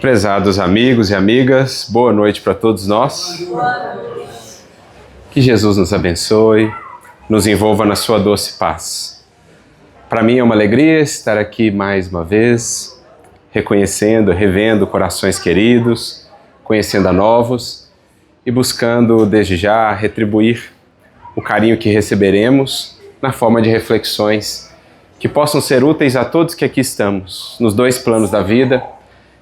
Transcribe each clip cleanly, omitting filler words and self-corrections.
Prezados amigos e amigas, boa noite para todos nós. Que Jesus nos abençoe, nos envolva na sua doce paz. Para mim é uma alegria estar aqui mais uma vez, reconhecendo, revendo corações queridos, conhecendo a novos e buscando desde já retribuir o carinho que receberemos na forma de reflexões que possam ser úteis a todos que aqui estamos, nos dois planos da vida.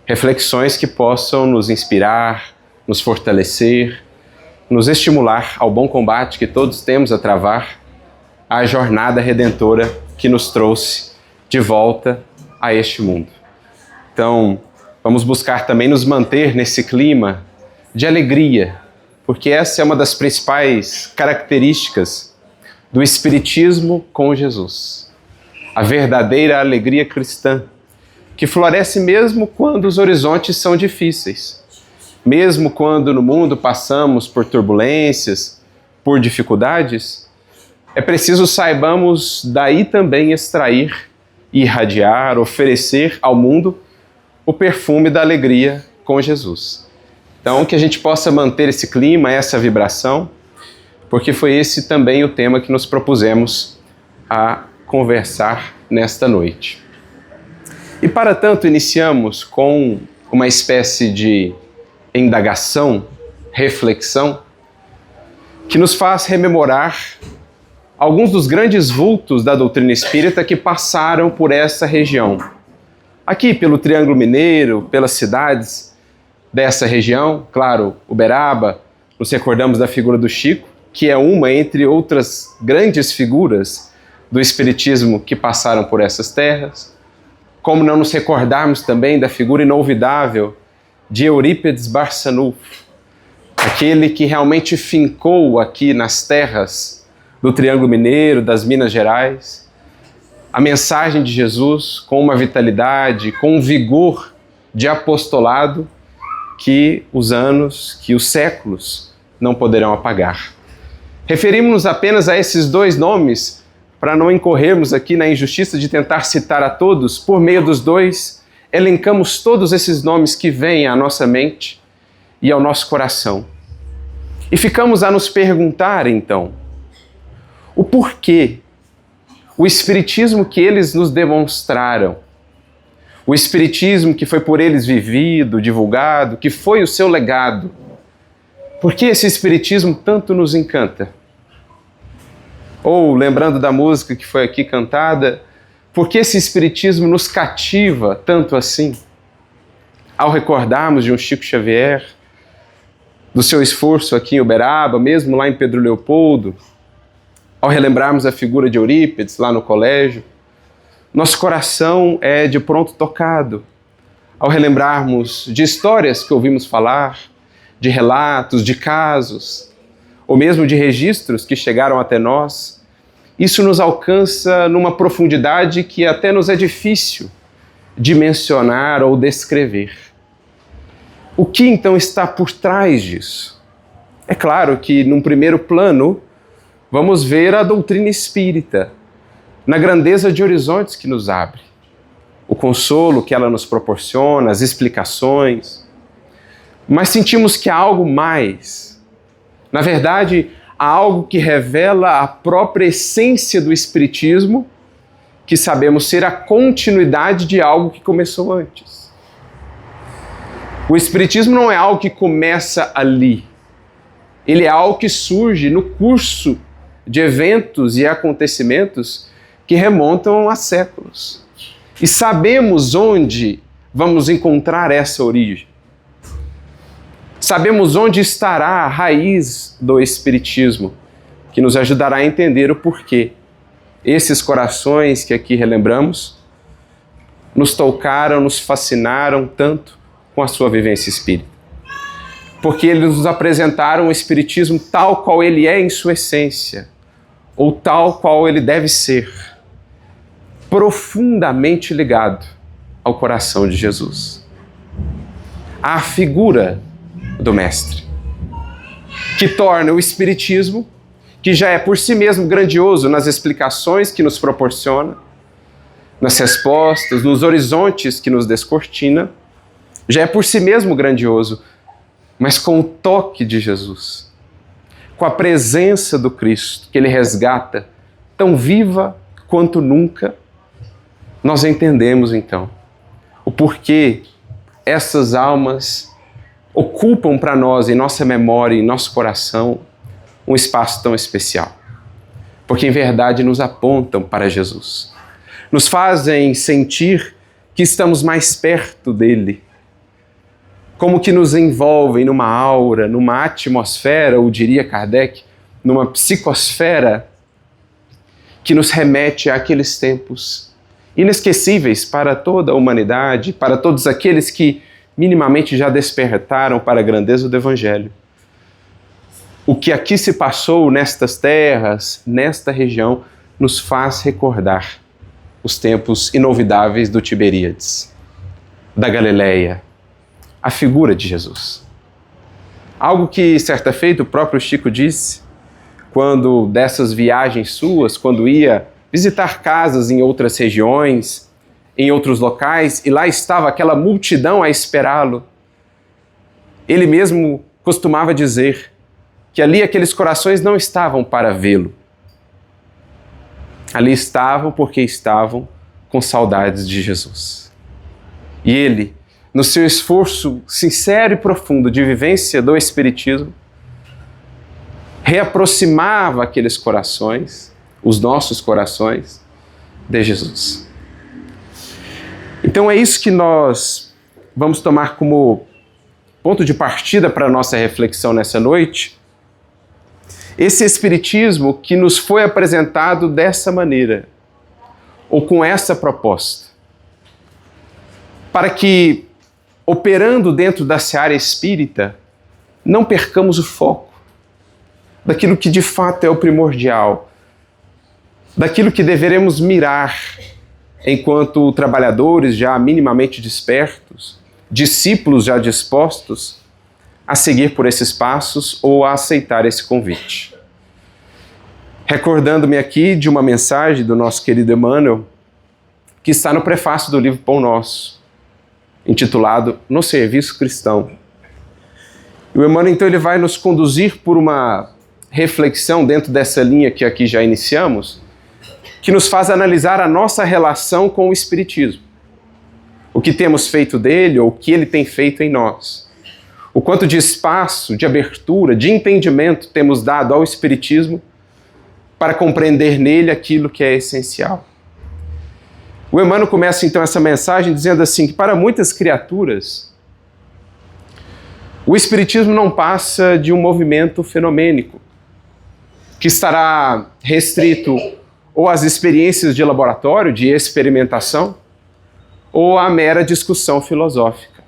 Reflexões que possam nos inspirar, nos fortalecer, nos estimular ao bom combate que todos temos a travar, à jornada redentora que nos trouxe de volta a este mundo. Então, vamos buscar também nos manter nesse clima de alegria, porque essa é uma das principais características do Espiritismo com Jesus. A verdadeira alegria cristã, que floresce mesmo quando os horizontes são difíceis, mesmo quando no mundo passamos por turbulências, por dificuldades, é preciso saibamos daí também extrair, irradiar, oferecer ao mundo o perfume da alegria com Jesus. Então, que a gente possa manter esse clima, essa vibração, porque foi esse também o tema que nos propusemos a conversar nesta noite. E para tanto, iniciamos com uma espécie de indagação, reflexão, que nos faz rememorar alguns dos grandes vultos da doutrina espírita que passaram por essa região. Aqui, pelo Triângulo Mineiro, pelas cidades dessa região, claro, Uberaba, nos recordamos da figura do Chico, que é uma entre outras grandes figuras do Espiritismo que passaram por essas terras. Como não nos recordarmos também da figura inolvidável de Eurípides Barçanufo, aquele que realmente fincou aqui nas terras do Triângulo Mineiro, das Minas Gerais, a mensagem de Jesus com uma vitalidade, com um vigor de apostolado que os anos, que os séculos não poderão apagar. Referimos-nos apenas a esses dois nomes para não incorrermos aqui na injustiça de tentar citar a todos. Por meio dos dois, elencamos todos esses nomes que vêm à nossa mente e ao nosso coração. E ficamos a nos perguntar, então, o porquê, o Espiritismo que eles nos demonstraram, o Espiritismo que foi por eles vivido, divulgado, que foi o seu legado, por que esse Espiritismo tanto nos encanta? Ou, lembrando da música que foi aqui cantada, por que esse Espiritismo nos cativa tanto assim? Ao recordarmos de um Chico Xavier, do seu esforço aqui em Uberaba, mesmo lá em Pedro Leopoldo, ao relembrarmos a figura de Eurípides lá no colégio, nosso coração é de pronto tocado. Ao relembrarmos de histórias que ouvimos falar, de relatos, de casos, ou mesmo de registros que chegaram até nós, isso nos alcança numa profundidade que até nos é difícil de mencionar ou descrever. O que então está por trás disso? É claro que, num primeiro plano, vamos ver a doutrina espírita, na grandeza de horizontes que nos abre, o consolo que ela nos proporciona, as explicações, mas sentimos que há algo mais. Na verdade, há algo que revela a própria essência do Espiritismo, que sabemos ser a continuidade de algo que começou antes. O Espiritismo não é algo que começa ali. Ele é algo que surge no curso de eventos e acontecimentos que remontam a séculos. E sabemos onde vamos encontrar essa origem. Sabemos onde estará a raiz do Espiritismo, que nos ajudará a entender o porquê esses corações que aqui relembramos nos tocaram, nos fascinaram tanto com a sua vivência espírita. Porque eles nos apresentaram o Espiritismo tal qual ele é em sua essência, ou tal qual ele deve ser, profundamente ligado ao coração de Jesus. A figura do Mestre, que torna o Espiritismo, que já é por si mesmo grandioso nas explicações que nos proporciona, nas respostas, nos horizontes que nos descortina, já é por si mesmo grandioso, mas com o toque de Jesus, com a presença do Cristo, que Ele resgata, tão viva quanto nunca, nós entendemos então o porquê essas almas ocupam para nós, em nossa memória, em nosso coração, um espaço tão especial. Porque em verdade nos apontam para Jesus, nos fazem sentir que estamos mais perto dele, como que nos envolvem numa aura, numa atmosfera, ou diria Kardec, numa psicosfera que nos remete àqueles tempos inesquecíveis para toda a humanidade, para todos aqueles que minimamente já despertaram para a grandeza do Evangelho. O que aqui se passou nestas terras, nesta região, nos faz recordar os tempos inolvidáveis do Tiberíades, da Galileia, a figura de Jesus. Algo que, certa feita, o próprio Chico disse, quando dessas viagens suas, quando ia visitar casas em outras regiões, em outros locais, e lá estava aquela multidão a esperá-lo. Ele mesmo costumava dizer que ali aqueles corações não estavam para vê-lo. Ali estavam porque estavam com saudades de Jesus. E ele, no seu esforço sincero e profundo de vivência do Espiritismo, reaproximava aqueles corações, os nossos corações, de Jesus. Então é isso que nós vamos tomar como ponto de partida para a nossa reflexão nessa noite. Esse Espiritismo que nos foi apresentado dessa maneira, ou com essa proposta, para que, operando dentro da seara espírita, não percamos o foco daquilo que de fato é o primordial, daquilo que deveremos mirar enquanto trabalhadores já minimamente despertos, discípulos já dispostos a seguir por esses passos ou a aceitar esse convite. Recordando-me aqui de uma mensagem do nosso querido Emmanuel, que está no prefácio do livro Pão Nosso, intitulado No Serviço Cristão. E o Emmanuel, então, ele vai nos conduzir por uma reflexão dentro dessa linha que aqui já iniciamos, que nos faz analisar a nossa relação com o Espiritismo. O que temos feito dele ou o que ele tem feito em nós. O quanto de espaço, de abertura, de entendimento temos dado ao Espiritismo para compreender nele aquilo que é essencial. O Emmanuel começa então essa mensagem dizendo assim, que para muitas criaturas, o Espiritismo não passa de um movimento fenomênico, que estará restrito ou às experiências de laboratório, de experimentação, ou à mera discussão filosófica.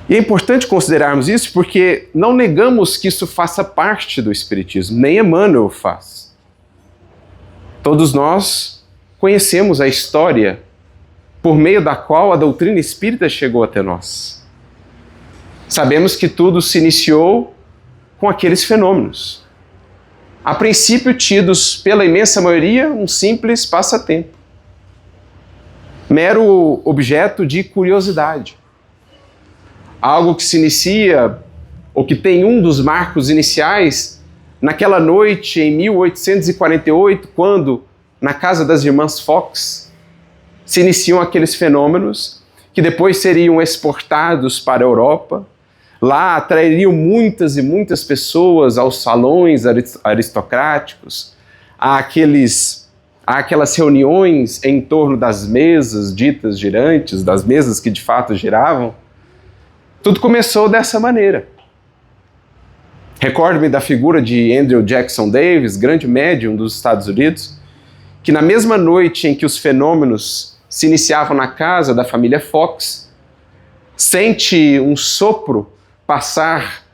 E é importante considerarmos isso porque não negamos que isso faça parte do Espiritismo, nem Emmanuel faz. Todos nós conhecemos a história por meio da qual a doutrina espírita chegou até nós. Sabemos que tudo se iniciou com aqueles fenômenos, a princípio tidos pela imensa maioria um simples passatempo, mero objeto de curiosidade. Algo que se inicia, ou que tem um dos marcos iniciais, naquela noite em 1848, quando, na casa das irmãs Fox, se iniciam aqueles fenômenos que depois seriam exportados para a Europa. Lá atrairiam muitas e muitas pessoas aos salões aristocráticos, àquelas reuniões em torno das mesas ditas girantes, das mesas que de fato giravam. Tudo começou dessa maneira. Recordo-me da figura de Andrew Jackson Davis, grande médium dos Estados Unidos, que na mesma noite em que os fenômenos se iniciavam na casa da família Fox, sente um sopro passar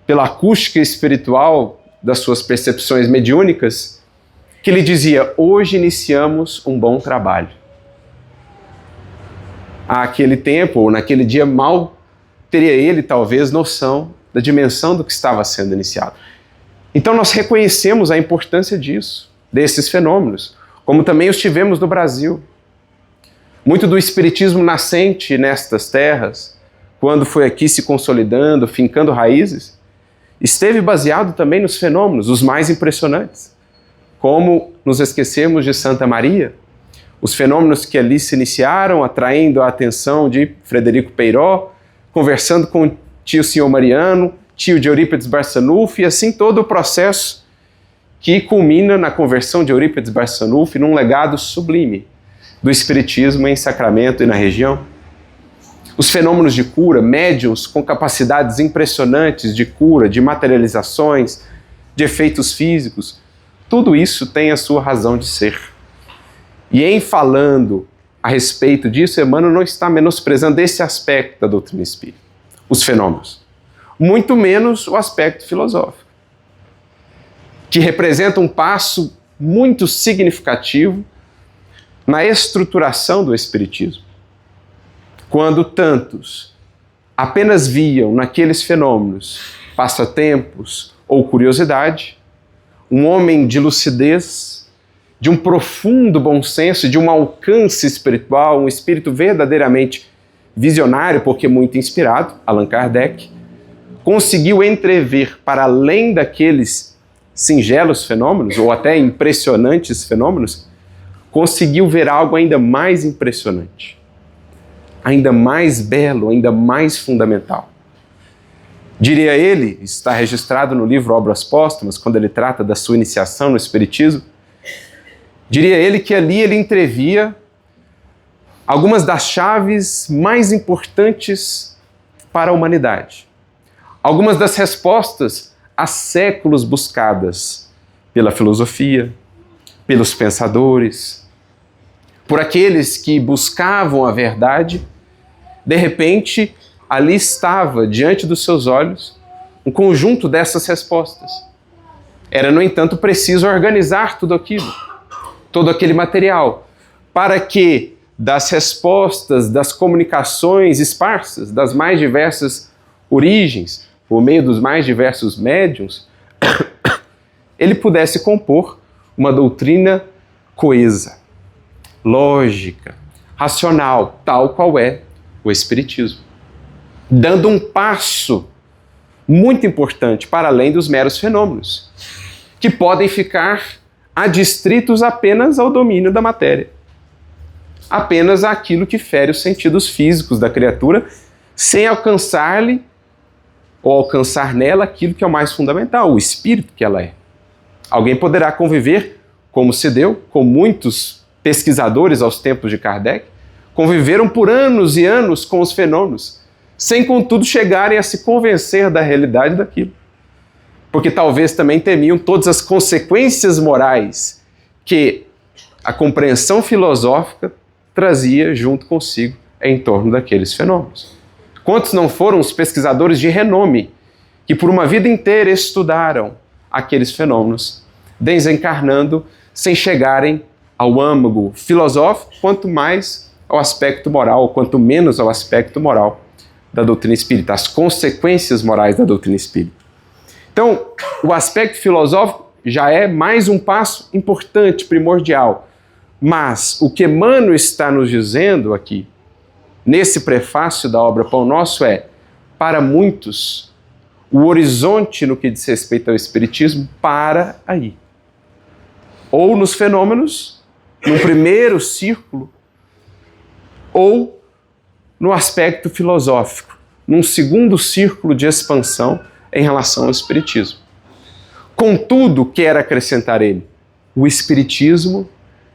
pela acústica espiritual das suas percepções mediúnicas, que lhe dizia: hoje iniciamos um bom trabalho. Àquele tempo, ou naquele dia, mal teria ele, talvez, noção da dimensão do que estava sendo iniciado. Então nós reconhecemos a importância disso, desses fenômenos, como também os tivemos no Brasil. Muito do espiritismo nascente nestas terras, quando foi aqui se consolidando, fincando raízes, esteve baseado também nos fenômenos, os mais impressionantes. Como nos esquecemos de Santa Maria, os fenômenos que ali se iniciaram, atraindo a atenção de Frederico Peiró, conversando com o tio Senhor Mariano, tio de Eurípides Barçanufo, e assim todo o processo que culmina na conversão de Eurípides Barçanufo num legado sublime do espiritismo em Sacramento e na região. Os fenômenos de cura, médiuns com capacidades impressionantes de cura, de materializações, de efeitos físicos, tudo isso tem a sua razão de ser. E em falando a respeito disso, Emmanuel não está menosprezando esse aspecto da doutrina espírita, os fenômenos, muito menos o aspecto filosófico, que representa um passo muito significativo na estruturação do espiritismo. Quando tantos apenas viam naqueles fenômenos passatempos ou curiosidade, um homem de lucidez, de um profundo bom senso, de um alcance espiritual, um espírito verdadeiramente visionário, porque muito inspirado, Allan Kardec, conseguiu entrever para além daqueles singelos fenômenos, ou até impressionantes fenômenos, conseguiu ver algo ainda mais impressionante, ainda mais belo, ainda mais fundamental. Diria ele, está registrado no livro Obras Póstumas, quando ele trata da sua iniciação no Espiritismo, diria ele que ali ele entrevia algumas das chaves mais importantes para a humanidade. Algumas das respostas há séculos buscadas pela filosofia, pelos pensadores, por aqueles que buscavam a verdade. De repente, ali estava, diante dos seus olhos, um conjunto dessas respostas. Era, no entanto, preciso organizar tudo aquilo, todo aquele material, para que das respostas, das comunicações esparsas, das mais diversas origens, por meio dos mais diversos médiuns, ele pudesse compor uma doutrina coesa, lógica, racional, tal qual é o Espiritismo, dando um passo muito importante para além dos meros fenômenos, que podem ficar adstritos apenas ao domínio da matéria, apenas àquilo que fere os sentidos físicos da criatura, sem alcançar-lhe ou alcançar nela aquilo que é o mais fundamental, o espírito que ela é. Alguém poderá conviver, como se deu, com muitos pesquisadores aos tempos de Kardec, conviveram por anos e anos com os fenômenos, sem contudo chegarem a se convencer da realidade daquilo. Porque talvez também temiam todas as consequências morais que a compreensão filosófica trazia junto consigo em torno daqueles fenômenos. Quantos não foram os pesquisadores de renome que por uma vida inteira estudaram aqueles fenômenos, desencarnando sem chegarem ao âmago filosófico, quanto mais ao aspecto moral, quanto menos ao aspecto moral da doutrina espírita, as consequências morais da doutrina espírita. Então, o aspecto filosófico já é mais um passo importante, primordial. Mas o que Emmanuel está nos dizendo aqui, nesse prefácio da obra Pão Nosso, é: para muitos, o horizonte no que diz respeito ao Espiritismo para aí. Ou nos fenômenos, no primeiro círculo, ou no aspecto filosófico, num segundo círculo de expansão em relação ao Espiritismo. Contudo, quer acrescentar ele, o Espiritismo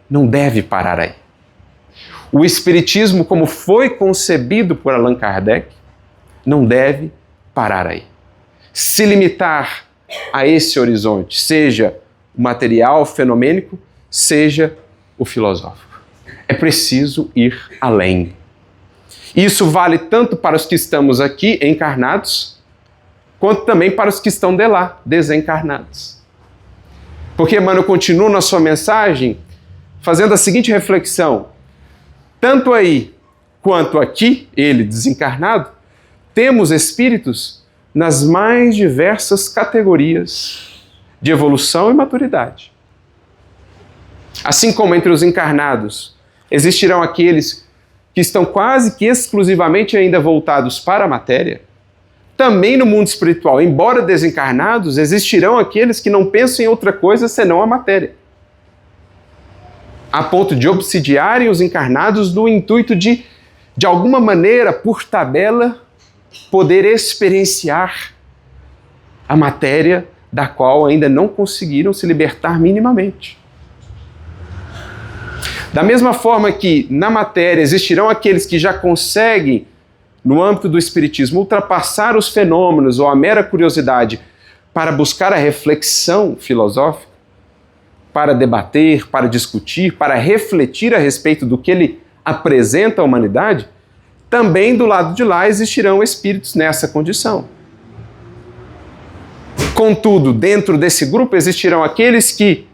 não deve parar aí. O Espiritismo, como foi concebido por Allan Kardec, não deve parar aí. Se limitar a esse horizonte, seja o material fenomênico, seja o filosófico. É preciso ir além. Isso vale tanto para os que estamos aqui encarnados, quanto também para os que estão de lá, desencarnados. Porque Emmanuel continua na sua mensagem fazendo a seguinte reflexão: tanto aí quanto aqui, ele desencarnado, temos espíritos nas mais diversas categorias de evolução e maturidade. Assim como entre os encarnados existirão aqueles que estão quase que exclusivamente ainda voltados para a matéria, também no mundo espiritual, embora desencarnados, existirão aqueles que não pensam em outra coisa senão a matéria, a ponto de obsidiarem os encarnados no intuito de alguma maneira, por tabela, poder experienciar a matéria da qual ainda não conseguiram se libertar minimamente. Da mesma forma que na matéria existirão aqueles que já conseguem, no âmbito do espiritismo, ultrapassar os fenômenos ou a mera curiosidade para buscar a reflexão filosófica, para debater, para discutir, para refletir a respeito do que ele apresenta à humanidade, também do lado de lá existirão espíritos nessa condição. Contudo, dentro desse grupo existirão aqueles que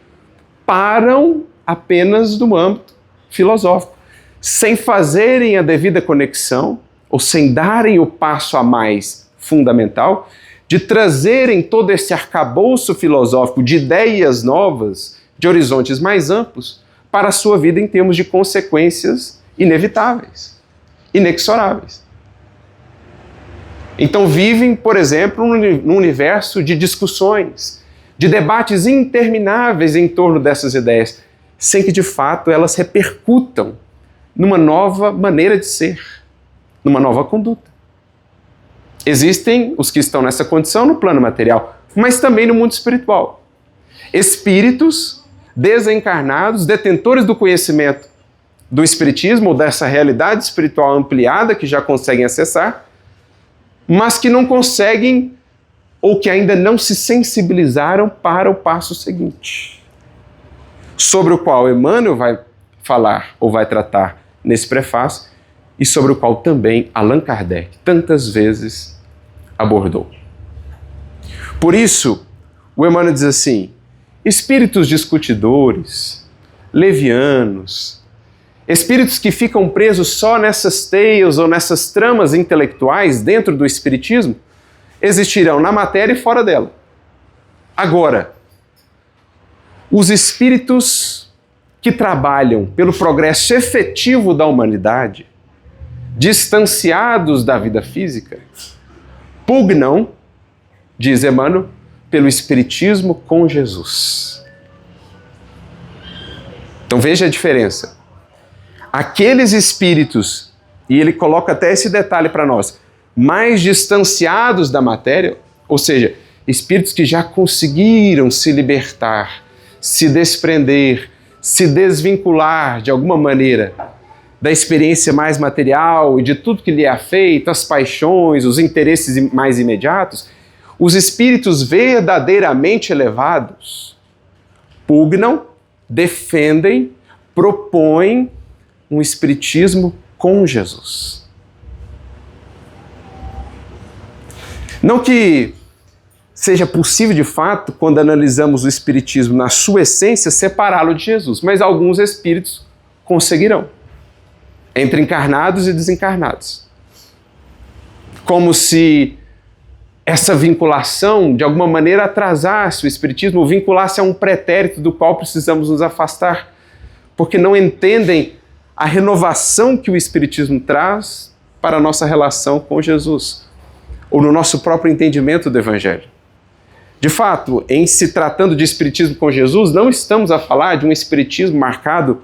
param apenas no âmbito filosófico, sem fazerem a devida conexão, ou sem darem o passo a mais fundamental, de trazerem todo esse arcabouço filosófico de ideias novas, de horizontes mais amplos, para a sua vida em termos de consequências inevitáveis, inexoráveis. Então vivem, por exemplo, num universo de discussões, de debates intermináveis em torno dessas ideias, sem que de fato elas repercutam numa nova maneira de ser, numa nova conduta. Existem os que estão nessa condição no plano material, mas também no mundo espiritual. Espíritos desencarnados, detentores do conhecimento do espiritismo ou dessa realidade espiritual ampliada que já conseguem acessar, mas que não conseguem ou que ainda não se sensibilizaram para o passo seguinte, sobre o qual Emmanuel vai falar ou vai tratar nesse prefácio e sobre o qual também Allan Kardec tantas vezes abordou. Por isso, o Emmanuel diz assim: espíritos discutidores, levianos, espíritos que ficam presos só nessas teias ou nessas tramas intelectuais dentro do espiritismo, existirão na matéria e fora dela. Agora, os espíritos que trabalham pelo progresso efetivo da humanidade, distanciados da vida física, pugnam, diz Emmanuel, pelo espiritismo com Jesus. Então veja a diferença. Aqueles espíritos, e ele coloca até esse detalhe para nós, mais distanciados da matéria, ou seja, espíritos que já conseguiram se libertar, se desprender, se desvincular de alguma maneira da experiência mais material e de tudo que lhe é afeito, as paixões, os interesses mais imediatos, os espíritos verdadeiramente elevados pugnam, defendem, propõem um espiritismo com Jesus. Não que seja possível de fato, quando analisamos o espiritismo na sua essência, separá-lo de Jesus, mas alguns espíritos conseguirão, entre encarnados e desencarnados. Como se essa vinculação, de alguma maneira, atrasasse o espiritismo, ou vinculasse a um pretérito do qual precisamos nos afastar, porque não entendem a renovação que o espiritismo traz para a nossa relação com Jesus, ou no nosso próprio entendimento do Evangelho. De fato, em se tratando de espiritismo com Jesus, não estamos a falar de um espiritismo marcado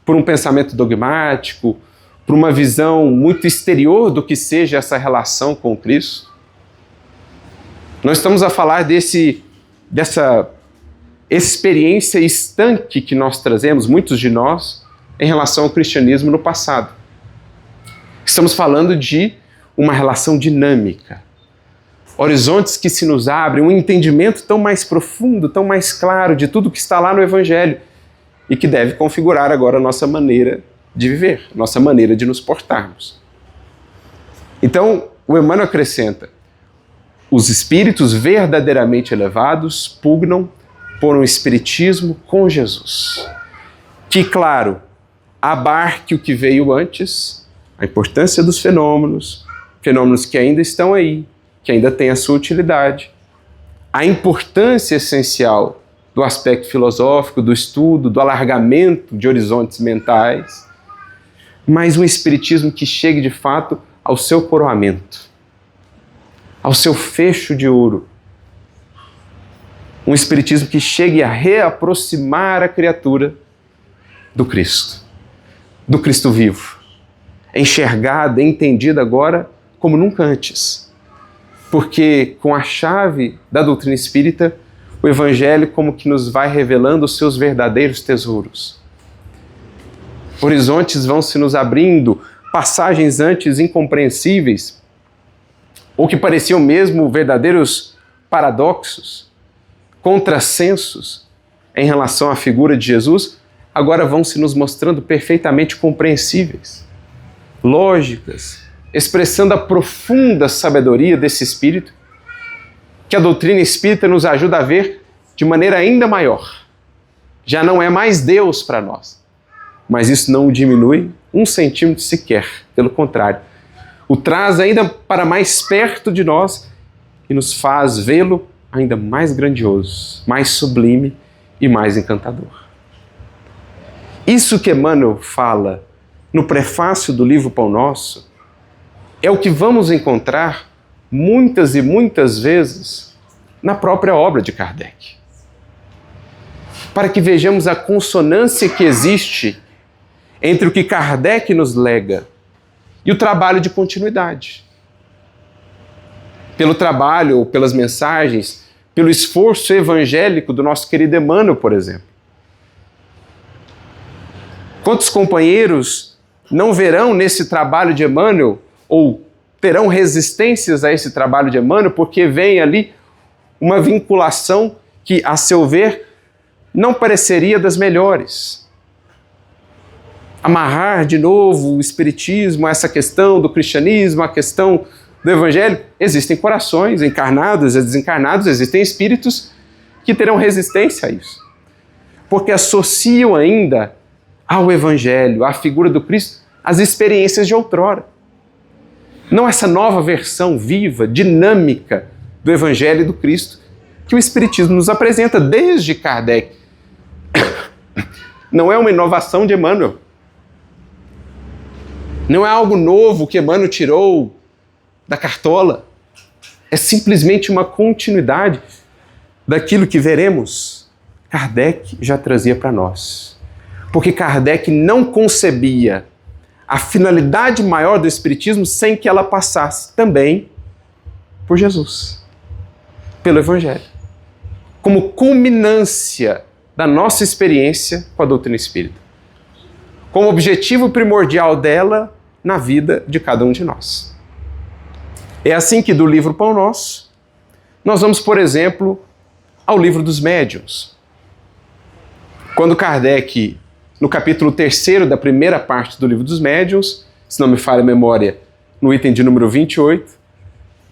por um pensamento dogmático, por uma visão muito exterior do que seja essa relação com Cristo. Não estamos a falar dessa experiência estanque que nós trazemos, muitos de nós, em relação ao cristianismo no passado. Estamos falando de uma relação dinâmica, horizontes que se nos abrem, um entendimento tão mais profundo, tão mais claro de tudo que está lá no Evangelho e que deve configurar agora a nossa maneira de viver, nossa maneira de nos portarmos. Então, o Emmanuel acrescenta: os espíritos verdadeiramente elevados pugnam por um espiritismo com Jesus, que, claro, abarque o que veio antes, a importância dos fenômenos que ainda estão aí, que ainda têm a sua utilidade, a importância essencial do aspecto filosófico, do estudo, do alargamento de horizontes mentais, mas um espiritismo que chegue de fato ao seu coroamento, ao seu fecho de ouro. Um espiritismo que chegue a reaproximar a criatura do Cristo vivo, enxergada, entendida agora como nunca antes. Porque com a chave da doutrina espírita, o Evangelho como que nos vai revelando os seus verdadeiros tesouros. Horizontes vão se nos abrindo, passagens antes incompreensíveis, ou que pareciam mesmo verdadeiros paradoxos, contrassensos em relação à figura de Jesus, agora vão se nos mostrando perfeitamente compreensíveis, lógicas, expressando a profunda sabedoria desse Espírito, que a doutrina espírita nos ajuda a ver de maneira ainda maior. Já não é mais Deus para nós, mas isso não o diminui 1 centímetro sequer, pelo contrário. O traz ainda para mais perto de nós e nos faz vê-lo ainda mais grandioso, mais sublime e mais encantador. Isso que Emmanuel fala no prefácio do livro Pão Nosso é o que vamos encontrar muitas e muitas vezes na própria obra de Kardec. Para que vejamos a consonância que existe entre o que Kardec nos lega e o trabalho de continuidade. Pelo trabalho ou pelas mensagens, pelo esforço evangélico do nosso querido Emmanuel, por exemplo. Quantos companheiros não verão nesse trabalho de Emmanuel ou terão resistências a esse trabalho de Emmanuel porque vem ali uma vinculação que, a seu ver, não pareceria das melhores. Amarrar de novo o espiritismo a essa questão do cristianismo, a questão do evangelho. Existem corações encarnados e desencarnados, existem espíritos que terão resistência a isso. Porque associam ainda ao evangelho, à figura do Cristo, as experiências de outrora. Não essa nova versão viva, dinâmica do evangelho e do Cristo que o espiritismo nos apresenta desde Kardec. Não é uma inovação de Emmanuel. Não é algo novo que Emmanuel tirou da cartola. É simplesmente uma continuidade daquilo que veremos Kardec já trazia para nós. Porque Kardec não concebia a finalidade maior do Espiritismo sem que ela passasse também por Jesus, pelo Evangelho, como culminância da nossa experiência com a doutrina espírita, como objetivo primordial dela na vida de cada um de nós. É assim que do livro Pão Nosso, nós vamos, por exemplo, ao livro dos Médiuns. Quando Kardec, no capítulo 3º da primeira parte do livro dos Médiuns, se não me falha a memória, no item de número 28,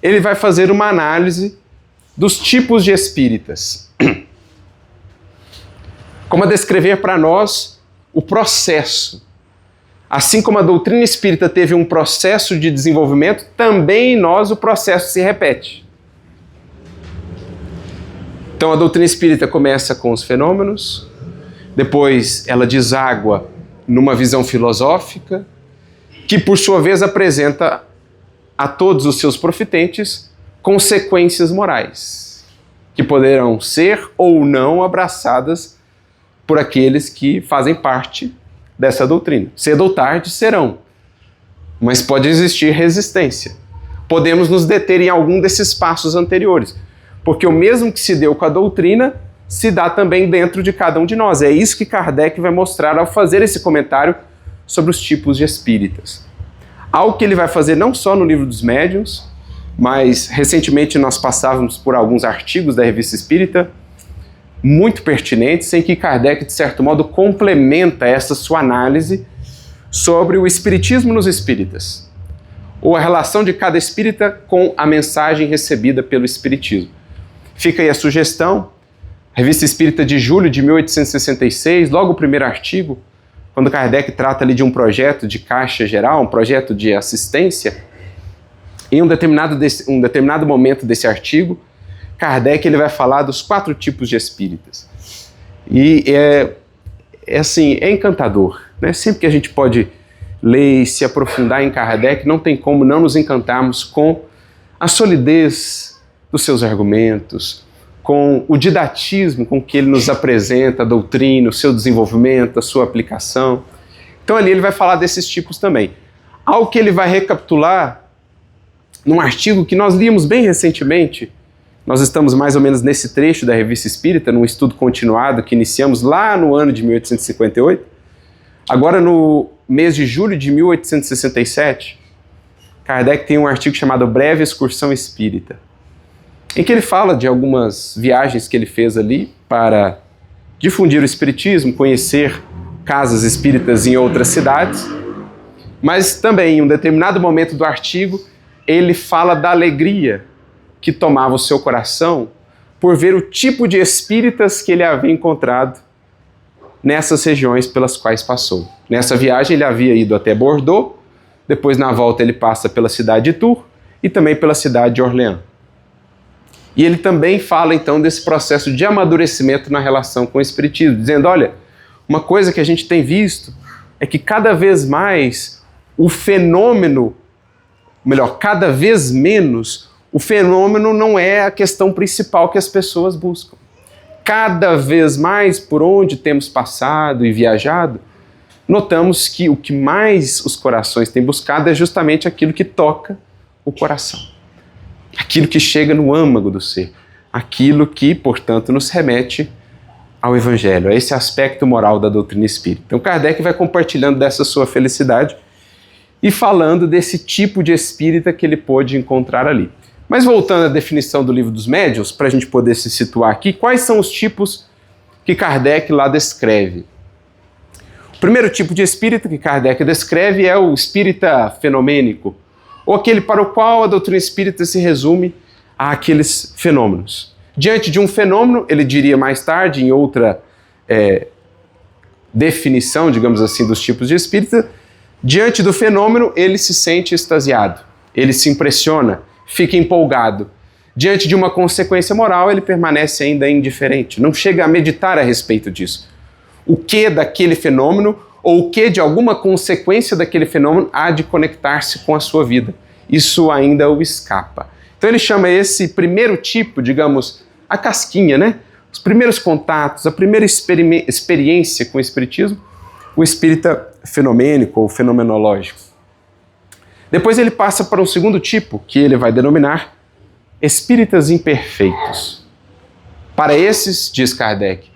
ele vai fazer uma análise dos tipos de espíritas. Como a descrever para nós o processo. Assim como a doutrina espírita teve um processo de desenvolvimento, também em nós o processo se repete. Então a doutrina espírita começa com os fenômenos, depois ela deságua numa visão filosófica, que por sua vez apresenta a todos os seus profitentes consequências morais, que poderão ser ou não abraçadas por aqueles que fazem parte dessa doutrina. Cedo ou tarde serão, mas pode existir resistência. Podemos nos deter em algum desses passos anteriores, porque o mesmo que se deu com a doutrina se dá também dentro de cada um de nós. É isso que Kardec vai mostrar ao fazer esse comentário sobre os tipos de espíritas. Algo que ele vai fazer não só no livro dos Médiuns, mas recentemente nós passávamos por alguns artigos da Revista Espírita, muito pertinentes, em que Kardec, de certo modo, complementa essa sua análise sobre o espiritismo nos espíritas, ou a relação de cada espírita com a mensagem recebida pelo espiritismo. Fica aí a sugestão, Revista Espírita de julho de 1866, logo o primeiro artigo, quando Kardec trata ali de um projeto de caixa geral, um projeto de assistência. Em um determinado momento desse artigo, Kardec ele vai falar dos 4 tipos de espíritas. E é encantador, né? Sempre que a gente pode ler e se aprofundar em Kardec, não tem como não nos encantarmos com a solidez dos seus argumentos, com o didatismo com que ele nos apresenta a doutrina, o seu desenvolvimento, a sua aplicação. Então ali ele vai falar desses tipos também. Algo que ele vai recapitular num artigo que nós líamos bem recentemente. Nós estamos mais ou menos nesse trecho da Revista Espírita, num estudo continuado que iniciamos lá no ano de 1858. Agora, no mês de julho de 1867, Kardec tem um artigo chamado Breve Excursão Espírita, em que ele fala de algumas viagens que ele fez ali para difundir o espiritismo, conhecer casas espíritas em outras cidades, mas também, em um determinado momento do artigo, ele fala da alegria que tomava o seu coração por ver o tipo de espíritas que ele havia encontrado nessas regiões pelas quais passou. Nessa viagem ele havia ido até Bordeaux, depois na volta ele passa pela cidade de Tours e também pela cidade de Orléans. E ele também fala então desse processo de amadurecimento na relação com o espiritismo, dizendo, olha, uma coisa que a gente tem visto é que cada vez mais o fenômeno, melhor, cada vez menos, o fenômeno não é a questão principal que as pessoas buscam. Cada vez mais, por onde temos passado e viajado, notamos que o que mais os corações têm buscado é justamente aquilo que toca o coração. Aquilo que chega no âmago do ser. Aquilo que, portanto, nos remete ao Evangelho, a esse aspecto moral da doutrina espírita. Então Kardec vai compartilhando dessa sua felicidade e falando desse tipo de espírita que ele pôde encontrar ali. Mas voltando à definição do Livro dos Médiuns, para a gente poder se situar aqui, quais são os tipos que Kardec lá descreve? O primeiro tipo de espírita que Kardec descreve é o espírita fenomênico, ou aquele para o qual a doutrina espírita se resume àqueles fenômenos. Diante de um fenômeno, ele diria mais tarde, em outra definição, digamos assim, dos tipos de espírita, diante do fenômeno, ele se sente extasiado, ele se impressiona, fica empolgado. Diante de uma consequência moral, ele permanece ainda indiferente, não chega a meditar a respeito disso. O que daquele fenômeno, ou o que de alguma consequência daquele fenômeno há de conectar-se com a sua vida. Isso ainda o escapa. Então ele chama esse primeiro tipo, digamos, a casquinha, né? Os primeiros contatos, a primeira experiência com o espiritismo, o espírita fenomênico ou fenomenológico. Depois ele passa para um segundo tipo, que ele vai denominar espíritas imperfeitos. Para esses, diz Kardec,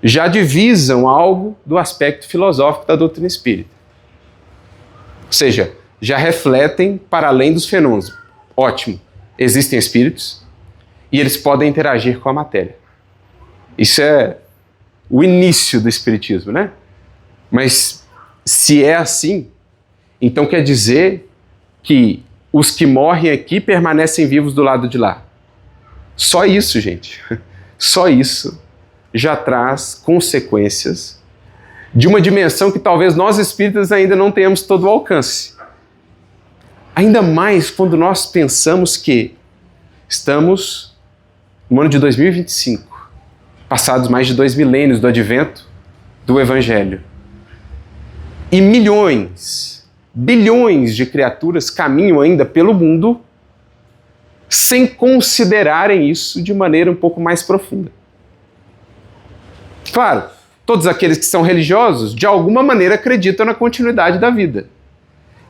já divisam algo do aspecto filosófico da doutrina espírita. Ou seja, já refletem para além dos fenômenos. Ótimo, existem espíritos e eles podem interagir com a matéria. Isso é o início do espiritismo, né? Mas se é assim, então quer dizer que os que morrem aqui permanecem vivos do lado de lá. Só isso, gente. Só isso já traz consequências de uma dimensão que talvez nós espíritas ainda não tenhamos todo o alcance. Ainda mais quando nós pensamos que estamos no ano de 2025, passados mais de 2 milênios do advento do Evangelho. E milhões, bilhões de criaturas caminham ainda pelo mundo sem considerarem isso de maneira um pouco mais profunda. Claro, todos aqueles que são religiosos, de alguma maneira acreditam na continuidade da vida.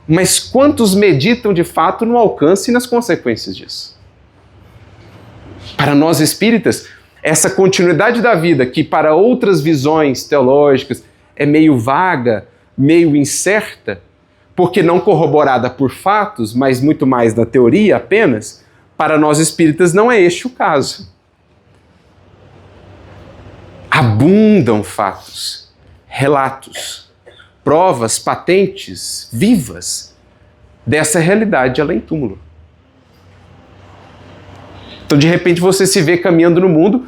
Mas quantos meditam de fato no alcance e nas consequências disso? Para nós espíritas, essa continuidade da vida, que para outras visões teológicas é meio vaga, meio incerta, porque não corroborada por fatos, mas muito mais na teoria apenas, para nós espíritas não é este o caso. Abundam fatos, relatos, provas patentes, vivas, dessa realidade além-túmulo. Então, de repente, você se vê caminhando no mundo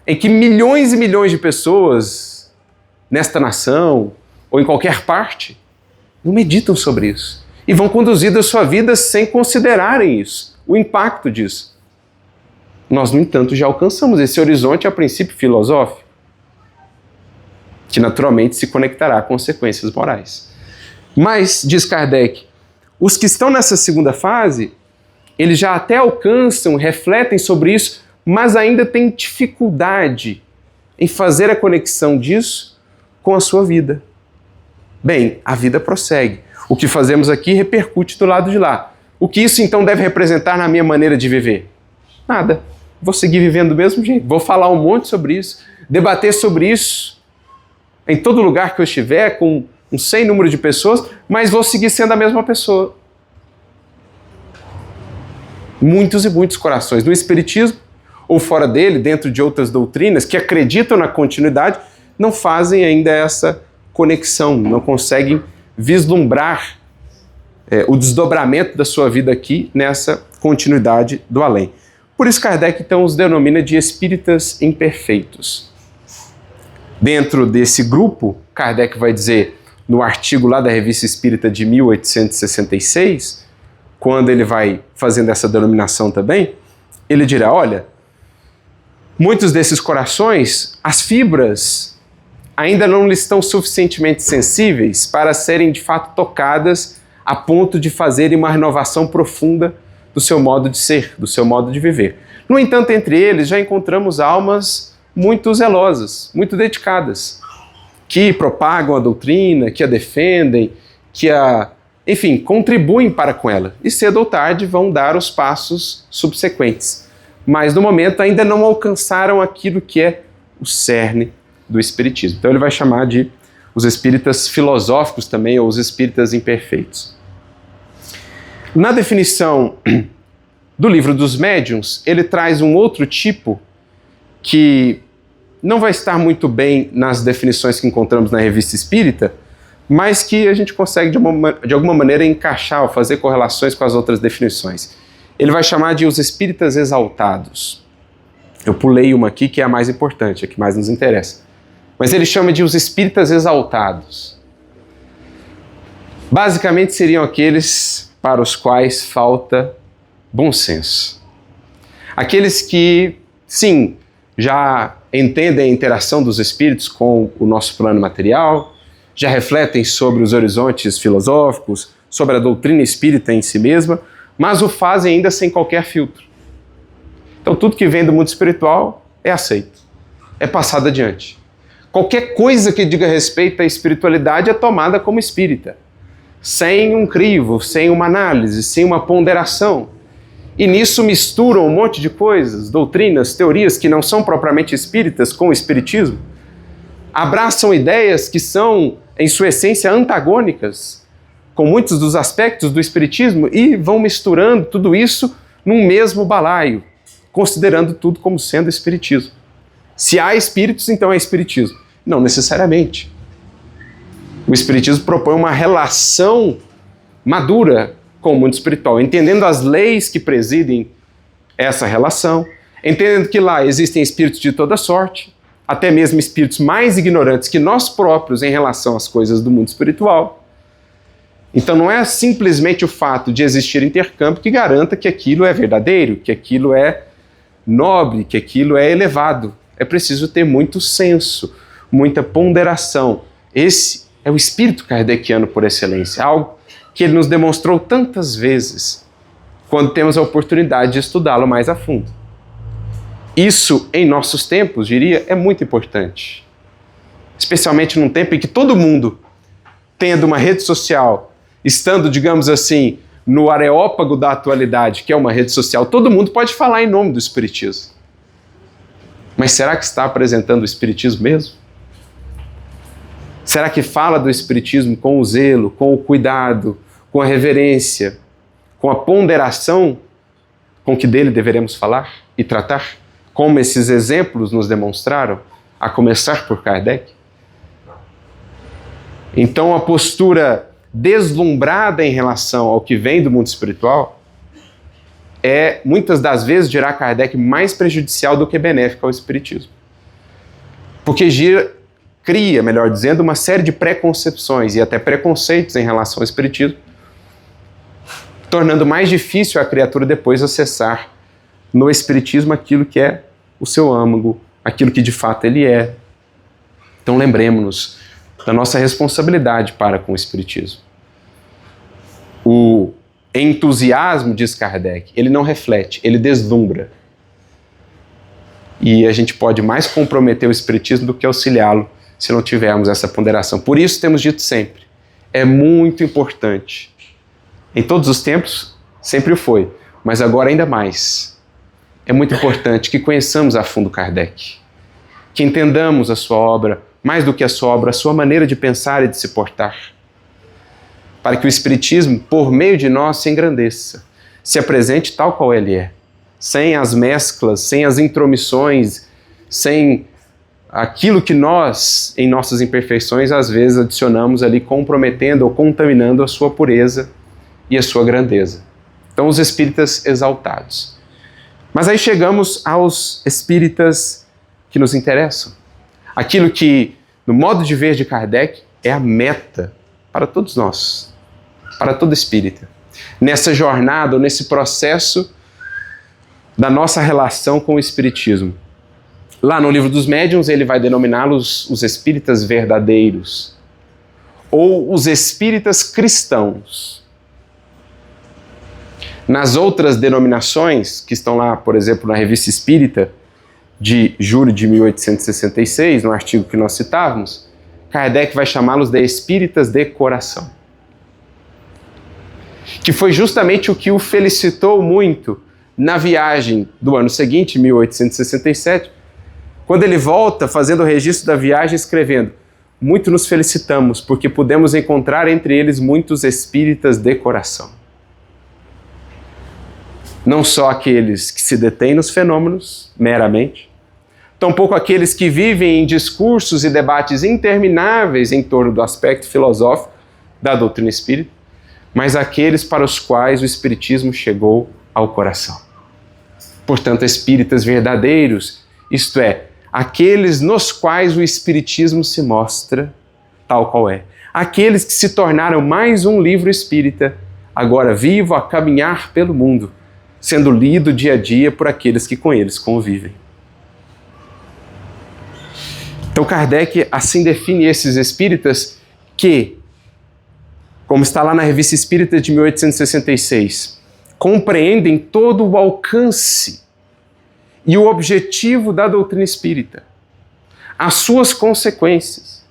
em que milhões e milhões de pessoas, nesta nação ou em qualquer parte, não meditam sobre isso. E vão conduzindo a sua vida sem considerarem isso, o impacto disso. Nós, no entanto, já alcançamos esse horizonte a princípio filosófico, que naturalmente se conectará a consequências morais. Mas, diz Kardec, os que estão nessa segunda fase, eles já até alcançam, refletem sobre isso, mas ainda têm dificuldade em fazer a conexão disso com a sua vida. Bem, a vida prossegue. O que fazemos aqui repercute do lado de lá. O que isso então deve representar na minha maneira de viver? Nada. Vou seguir vivendo do mesmo jeito. Vou falar um monte sobre isso, debater sobre isso em todo lugar que eu estiver, com um sem número de pessoas, mas vou seguir sendo a mesma pessoa. Muitos e muitos corações no Espiritismo, ou fora dele, dentro de outras doutrinas, que acreditam na continuidade, não fazem ainda essa conexão, não conseguem vislumbrar o desdobramento da sua vida aqui nessa continuidade do além. Por isso Kardec então os denomina de espíritas imperfeitos. Dentro desse grupo, Kardec vai dizer no artigo lá da Revista Espírita de 1866, quando ele vai fazendo essa denominação também, ele dirá, olha, muitos desses corações, as fibras ainda não lhes estão suficientemente sensíveis para serem de fato tocadas a ponto de fazerem uma renovação profunda do seu modo de ser, do seu modo de viver. No entanto, entre eles já encontramos almas muito zelosas, muito dedicadas, que propagam a doutrina, que a defendem, enfim, contribuem para com ela. E cedo ou tarde vão dar os passos subsequentes. Mas no momento ainda não alcançaram aquilo que é o cerne do Espiritismo. Então ele vai chamar de os espíritas filosóficos também, ou os espíritas imperfeitos. Na definição do Livro dos Médiuns, ele traz um outro tipo que não vai estar muito bem nas definições que encontramos na Revista Espírita, mas que a gente consegue de alguma maneira encaixar ou fazer correlações com as outras definições. Ele vai chamar de os espíritas exaltados. Eu pulei uma aqui que é a mais importante, a que mais nos interessa. Mas ele chama de os espíritas exaltados. Basicamente seriam aqueles para os quais falta bom senso. Aqueles que, sim, já entendem a interação dos espíritos com o nosso plano material, já refletem sobre os horizontes filosóficos, sobre a doutrina espírita em si mesma, mas o fazem ainda sem qualquer filtro. Então tudo que vem do mundo espiritual é aceito, é passado adiante. Qualquer coisa que diga respeito à espiritualidade é tomada como espírita, sem um crivo, sem uma análise, sem uma ponderação. E nisso misturam um monte de coisas, doutrinas, teorias que não são propriamente espíritas com o espiritismo. Abraçam ideias que são, em sua essência, antagônicas com muitos dos aspectos do espiritismo e vão misturando tudo isso num mesmo balaio, considerando tudo como sendo espiritismo. Se há espíritos, então é espiritismo. Não necessariamente. O espiritismo propõe uma relação madura com o mundo espiritual, entendendo as leis que presidem essa relação, entendendo que lá existem espíritos de toda sorte, até mesmo espíritos mais ignorantes que nós próprios em relação às coisas do mundo espiritual. Então não é simplesmente o fato de existir intercâmbio que garanta que aquilo é verdadeiro, que aquilo é nobre, que aquilo é elevado. É preciso ter muito senso, muita ponderação. Esse é o espírito kardeciano por excelência, algo que ele nos demonstrou tantas vezes quando temos a oportunidade de estudá-lo mais a fundo. Isso, em nossos tempos, diria, é muito importante. Especialmente num tempo em que todo mundo, tendo uma rede social, estando, digamos assim, no areópago da atualidade, que é uma rede social, todo mundo pode falar em nome do espiritismo. Mas será que está apresentando o espiritismo mesmo? Será que fala do espiritismo com o zelo, com o cuidado, com a reverência, com a ponderação com que dele deveremos falar e tratar? Como esses exemplos nos demonstraram, a começar por Kardec? Então a postura deslumbrada em relação ao que vem do mundo espiritual é, muitas das vezes, dirá Kardec, mais prejudicial do que benéfica ao espiritismo. Porque cria, melhor dizendo, uma série de preconcepções e até preconceitos em relação ao espiritismo, tornando mais difícil a criatura depois acessar no espiritismo aquilo que é o seu âmago, aquilo que de fato ele é. Então lembremos-nos da nossa responsabilidade para com o espiritismo. entusiasmo, diz Kardec, ele não reflete, ele deslumbra. E a gente pode mais comprometer o espiritismo do que auxiliá-lo se não tivermos essa ponderação. Por isso temos dito sempre, é muito importante. Em todos os tempos, sempre o foi, mas agora ainda mais. É muito importante que conheçamos a fundo Kardec, que entendamos a sua obra, mais do que a sua obra, a sua maneira de pensar e de se portar, para que o espiritismo, por meio de nós, se engrandeça, se apresente tal qual ele é, sem as mesclas, sem as intromissões, sem aquilo que nós, em nossas imperfeições, às vezes adicionamos ali, comprometendo ou contaminando a sua pureza e a sua grandeza. Então, os espíritas exaltados. Mas aí chegamos aos espíritas que nos interessam. Aquilo que, no modo de ver de Kardec, é a meta para todos nós, para todo espírita. Nessa jornada, ou nesse processo da nossa relação com o espiritismo. Lá no Livro dos Médiuns, ele vai denominá-los os espíritas verdadeiros, ou os espíritas cristãos. Nas outras denominações, que estão lá, por exemplo, na Revista Espírita, de julho de 1866, no artigo que nós citávamos, Kardec vai chamá-los de espíritas de coração. Que foi justamente o que o felicitou muito na viagem do ano seguinte, 1867, quando ele volta fazendo o registro da viagem, escrevendo: muito nos felicitamos, porque pudemos encontrar entre eles muitos espíritas de coração. Não só aqueles que se detêm nos fenômenos, meramente, tampouco aqueles que vivem em discursos e debates intermináveis em torno do aspecto filosófico da doutrina espírita, mas aqueles para os quais o espiritismo chegou ao coração. Portanto, espíritas verdadeiros, isto é, aqueles nos quais o espiritismo se mostra tal qual é. Aqueles que se tornaram mais um livro espírita, agora vivo a caminhar pelo mundo, sendo lido dia a dia por aqueles que com eles convivem. Então Kardec assim define esses espíritas que, como está lá na Revista Espírita de 1866, compreendem todo o alcance e o objetivo da doutrina espírita, as suas consequências,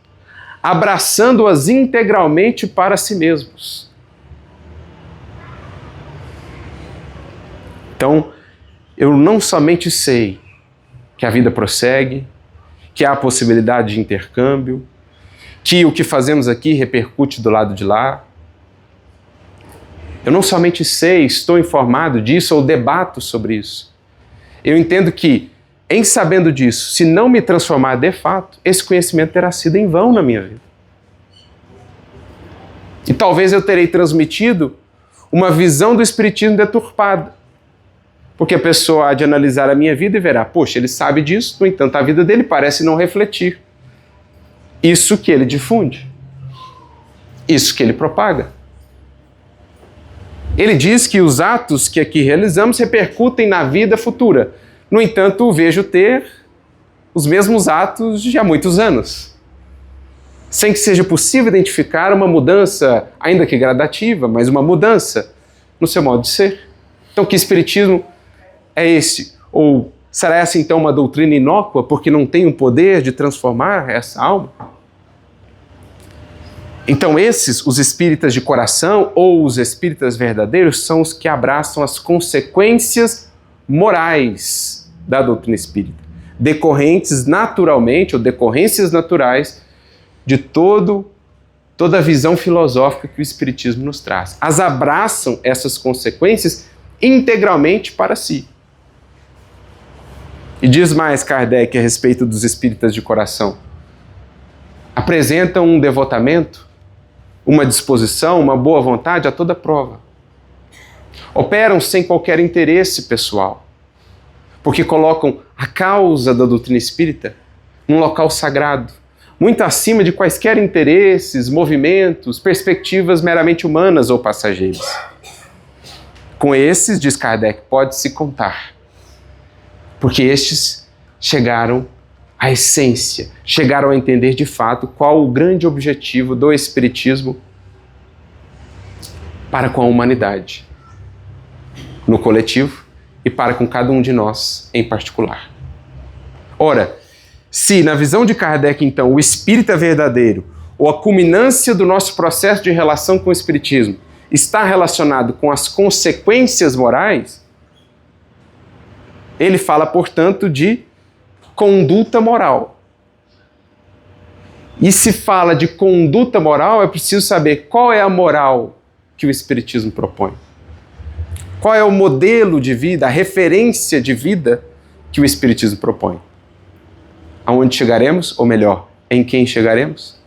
abraçando-as integralmente para si mesmos. Então, eu não somente sei que a vida prossegue, que há a possibilidade de intercâmbio, que o que fazemos aqui repercute do lado de lá. Eu não somente sei, estou informado disso ou debato sobre isso. Eu entendo que, em sabendo disso, se não me transformar de fato, esse conhecimento terá sido em vão na minha vida. E talvez eu terei transmitido uma visão do espiritismo deturpada. Porque a pessoa há de analisar a minha vida e verá, poxa, ele sabe disso, no entanto, a vida dele parece não refletir isso que ele difunde, isso que ele propaga. Ele diz que os atos que aqui realizamos repercutem na vida futura. No entanto, vejo ter os mesmos atos de há muitos anos, sem que seja possível identificar uma mudança, ainda que gradativa, mas uma mudança no seu modo de ser. Então, que espiritismo é esse? Ou será essa então uma doutrina inócua porque não tem o poder de transformar essa alma? Então esses, os espíritas de coração ou os espíritas verdadeiros, são os que abraçam as consequências morais da doutrina espírita, decorrentes naturalmente ou decorrências naturais de toda a visão filosófica que o espiritismo nos traz. As abraçam essas consequências integralmente para si. E diz mais Kardec a respeito dos espíritas de coração. Apresentam um devotamento, uma disposição, uma boa vontade a toda prova. Operam sem qualquer interesse pessoal, porque colocam a causa da doutrina espírita num local sagrado, muito acima de quaisquer interesses, movimentos, perspectivas meramente humanas ou passageiras. Com esses, diz Kardec, pode-se contar, porque estes chegaram à essência, chegaram a entender de fato qual o grande objetivo do Espiritismo para com a humanidade. no coletivo e para com cada um de nós em particular. Ora, se na visão de Kardec, então, o espírita verdadeiro, ou a culminância do nosso processo de relação com o espiritismo, está relacionado com as consequências morais, ele fala, portanto, de conduta moral. E se fala de conduta moral, é preciso saber qual é a moral que o espiritismo propõe. Qual é o modelo de vida, a referência de vida que o espiritismo propõe. Aonde chegaremos? Ou melhor, em quem chegaremos?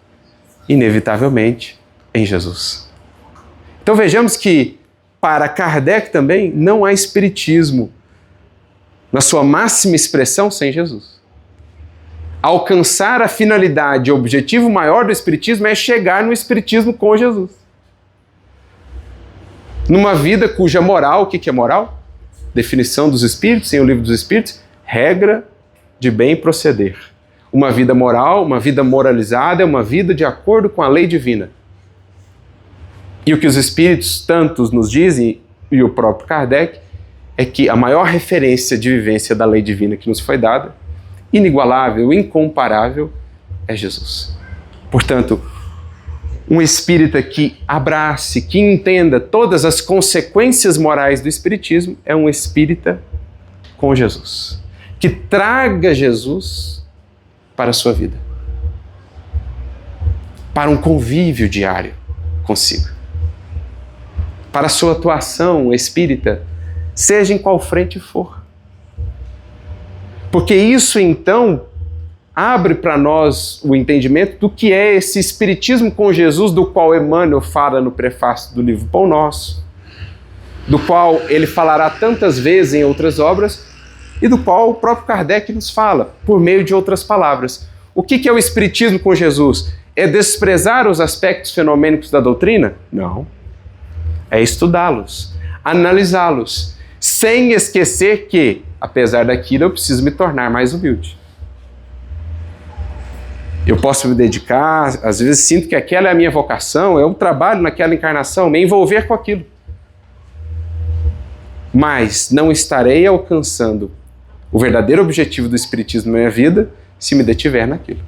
Inevitavelmente, em Jesus. Então vejamos que, para Kardec também, não há espiritismo na sua máxima expressão sem Jesus. Alcançar a finalidade, o objetivo maior do espiritismo é chegar no espiritismo com Jesus. Numa vida cuja moral, o que é moral? Definição dos espíritos, em o livro dos espíritos, regra de bem proceder. Uma vida moral, uma vida moralizada, é uma vida de acordo com a lei divina. E o que os espíritos tantos nos dizem, e o próprio Kardec, é que a maior referência de vivência da lei divina que nos foi dada, inigualável, incomparável, é Jesus. Portanto, um espírita que abrace, que entenda todas as consequências morais do espiritismo, é um espírita com Jesus, que traga Jesus para a sua vida, para um convívio diário consigo, para a sua atuação espírita, seja em qual frente for. Porque isso, então, abre para nós o entendimento do que é esse espiritismo com Jesus, do qual Emmanuel fala no prefácio do livro Pão Nosso, do qual ele falará tantas vezes em outras obras, e do qual o próprio Kardec nos fala, por meio de outras palavras. O que é o espiritismo com Jesus? É desprezar os aspectos fenomênicos da doutrina? Não. É estudá-los, analisá-los, sem esquecer que, apesar daquilo, eu preciso me tornar mais humilde. Eu posso me dedicar, às vezes sinto que aquela é a minha vocação, eu trabalho naquela encarnação, me envolver com aquilo. Mas não estarei alcançando o verdadeiro objetivo do espiritismo na minha vida se me detiver naquilo.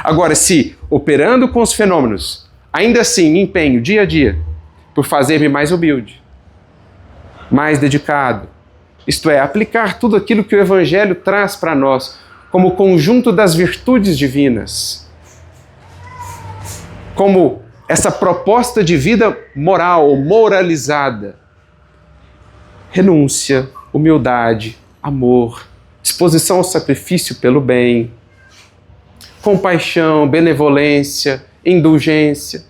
Agora, se, operando com os fenômenos, ainda assim me empenho dia a dia por fazer-me mais humilde, mais dedicado, isto é, aplicar tudo aquilo que o Evangelho traz para nós como conjunto das virtudes divinas, como essa proposta de vida moral, moralizada, renúncia, humildade, amor, disposição ao sacrifício pelo bem, compaixão, benevolência, indulgência.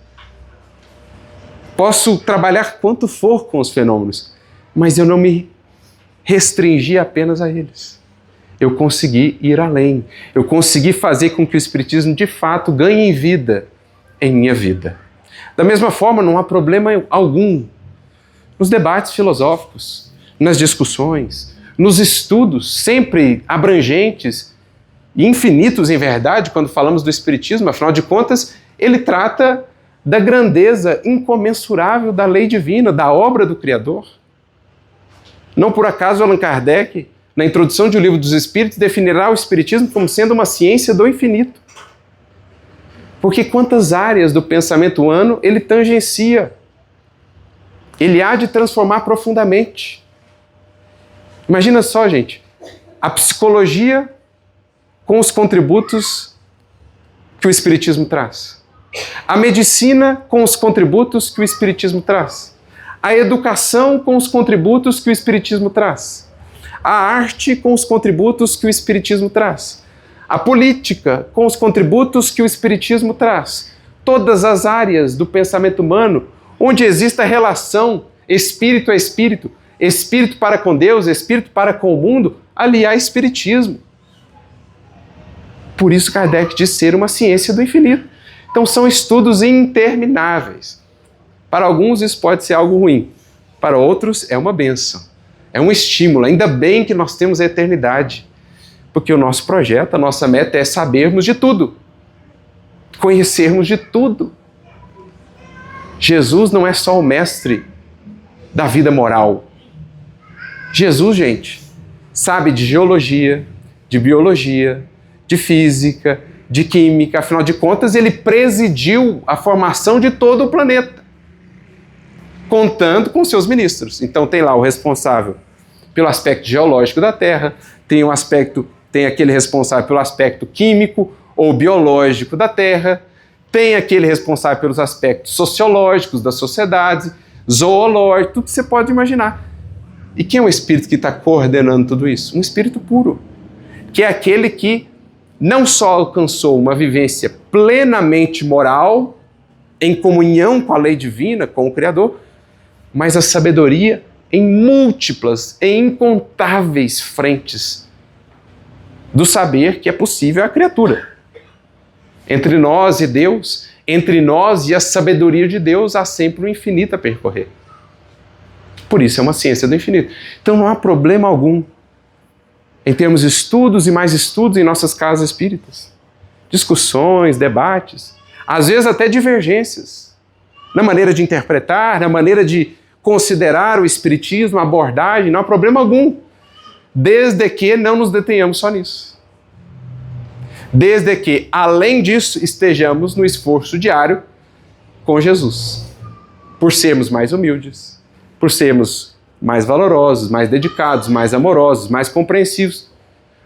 Posso trabalhar quanto for com os fenômenos, mas eu não me restringi apenas a eles. Eu consegui ir além. Eu consegui fazer com que o Espiritismo, de fato, ganhe vida em minha vida. Da mesma forma, não há problema algum nos debates filosóficos, nas discussões, nos estudos sempre abrangentes e infinitos em verdade, quando falamos do Espiritismo. Afinal de contas, ele trata da grandeza incomensurável da lei divina, da obra do Criador. Não por acaso Allan Kardec, na introdução de O Livro dos Espíritos, definirá o Espiritismo como sendo uma ciência do infinito. Porque quantas áreas do pensamento humano ele tangencia, ele há de transformar profundamente. Imagina só, gente, a psicologia com os contributos que o Espiritismo traz. A medicina com os contributos que o Espiritismo traz. A educação com os contributos que o Espiritismo traz. A arte com os contributos que o Espiritismo traz. A política com os contributos que o Espiritismo traz. Todas as áreas do pensamento humano onde existe a relação espírito a espírito, espírito para com Deus, espírito para com o mundo, ali há Espiritismo. Por isso Kardec diz ser uma ciência do infinito. Então são estudos intermináveis. Para alguns isso pode ser algo ruim, para outros é uma bênção, é um estímulo. Ainda bem que nós temos a eternidade, porque o nosso projeto, a nossa meta é sabermos de tudo, conhecermos de tudo. Jesus não é só o mestre da vida moral, Jesus, gente, sabe de geologia, de biologia, de física, de química. Afinal de contas, ele presidiu a formação de todo o planeta, contando com seus ministros. Então tem lá o responsável pelo aspecto geológico da Terra, tem aquele responsável pelo aspecto químico ou biológico da Terra, tem aquele responsável pelos aspectos sociológicos da sociedade, zoológico, tudo que você pode imaginar. E quem é o Espírito que está coordenando tudo isso? Um Espírito puro, que é aquele que não só alcançou uma vivência plenamente moral, em comunhão com a lei divina, com o Criador, mas a sabedoria em múltiplas, em incontáveis frentes do saber que é possível à criatura. Entre nós e Deus, entre nós e a sabedoria de Deus, há sempre um infinito a percorrer. Por isso é uma ciência do infinito. Então não há problema algum em termos estudos e mais estudos em nossas casas espíritas. Discussões, debates, às vezes até divergências, na maneira de interpretar, na maneira de considerar o espiritismo, a abordagem, não há problema algum, desde que não nos detenhamos só nisso. Desde que, além disso, estejamos no esforço diário com Jesus, por sermos mais humildes, por sermos mais valorosos, mais dedicados, mais amorosos, mais compreensivos,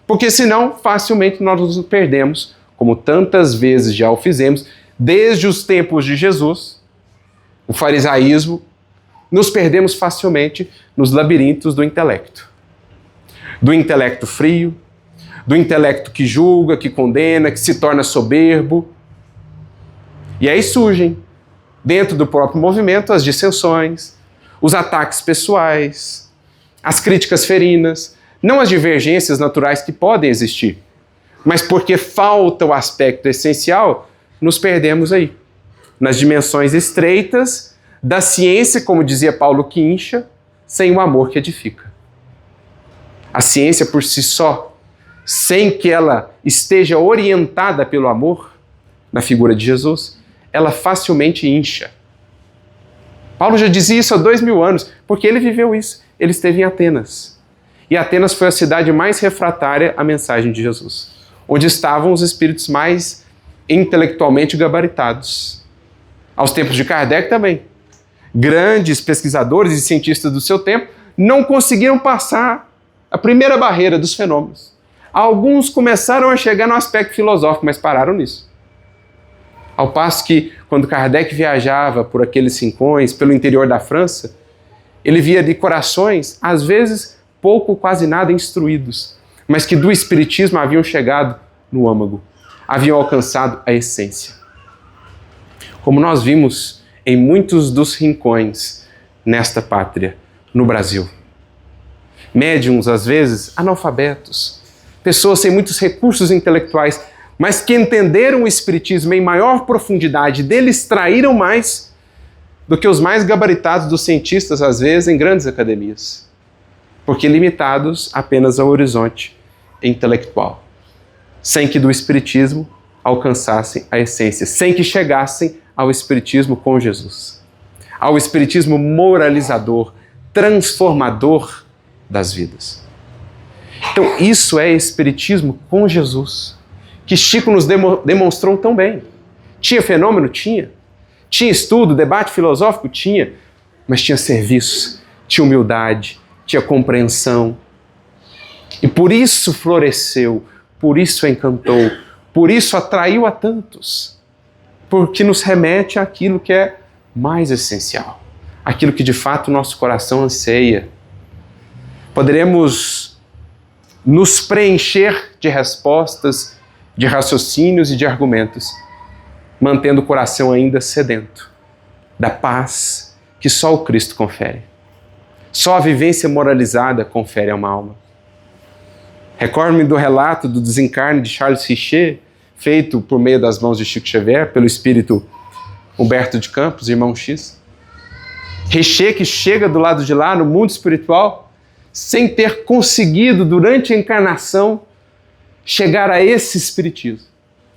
porque senão facilmente nós nos perdemos, como tantas vezes já o fizemos, desde os tempos de Jesus, o farisaísmo, nos perdemos facilmente nos labirintos do intelecto frio, do intelecto que julga, que condena, que se torna soberbo. E aí surgem, dentro do próprio movimento, as dissensões, os ataques pessoais, as críticas ferinas, não as divergências naturais que podem existir, mas porque falta o aspecto essencial, nos perdemos aí, nas dimensões estreitas da ciência, como dizia Paulo, que incha, sem o amor que edifica. A ciência por si só, sem que ela esteja orientada pelo amor, na figura de Jesus, ela facilmente incha. Paulo já dizia isso há 2000 anos, porque ele viveu isso. Ele esteve em Atenas. E Atenas foi a cidade mais refratária à mensagem de Jesus, onde estavam os espíritos mais intelectualmente gabaritados. Aos tempos de Kardec também. Grandes pesquisadores e cientistas do seu tempo não conseguiram passar a primeira barreira dos fenômenos. Alguns começaram a chegar no aspecto filosófico, mas pararam nisso. Ao passo que, quando Kardec viajava por aqueles rincões, pelo interior da França, ele via de corações, às vezes, pouco, quase nada instruídos, mas que do espiritismo haviam chegado no âmago, haviam alcançado a essência. Como nós vimos em muitos dos rincões nesta pátria, no Brasil. Médiuns, às vezes, analfabetos, pessoas sem muitos recursos intelectuais, mas que entenderam o espiritismo em maior profundidade, dele extraíram mais do que os mais gabaritados dos cientistas, às vezes, em grandes academias, porque limitados apenas ao horizonte intelectual, sem que do espiritismo alcançassem a essência, sem que chegassem ao espiritismo com Jesus, ao espiritismo moralizador, transformador das vidas. Então, isso é espiritismo com Jesus, que Chico nos demonstrou tão bem. Tinha fenômeno? Tinha. Tinha estudo, debate filosófico? Tinha. Mas tinha serviço, tinha humildade, tinha compreensão. E por isso floresceu, por isso encantou, por isso atraiu a tantos. Porque nos remete àquilo que é mais essencial, aquilo que de fato o nosso coração anseia. Poderemos nos preencher de respostas, de raciocínios e de argumentos, mantendo o coração ainda sedento da paz que só o Cristo confere. Só a vivência moralizada confere a uma alma. Recordo-me do relato do desencarne de Charles Richer, feito por meio das mãos de Chico Xavier, pelo espírito Humberto de Campos, irmão X. Richer que chega do lado de lá, no mundo espiritual, sem ter conseguido, durante a encarnação, chegar a esse espiritismo.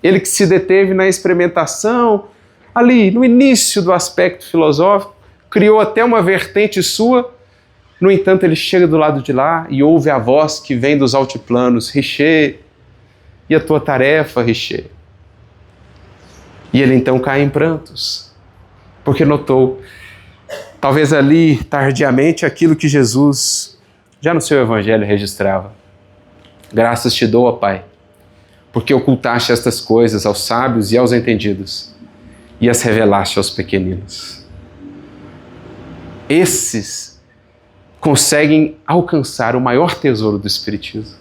Ele que se deteve na experimentação, ali no início do aspecto filosófico, criou até uma vertente sua, No entanto, ele chega do lado de lá e ouve a voz que vem dos altiplanos: Richer, e a tua tarefa, Richer? E ele então cai em prantos, porque notou, talvez ali, tardiamente, aquilo que Jesus, já no seu evangelho, registrava. Graças te dou, ó Pai, porque ocultaste estas coisas aos sábios e aos entendidos, e as revelaste aos pequeninos. Esses conseguem alcançar o maior tesouro do Espiritismo.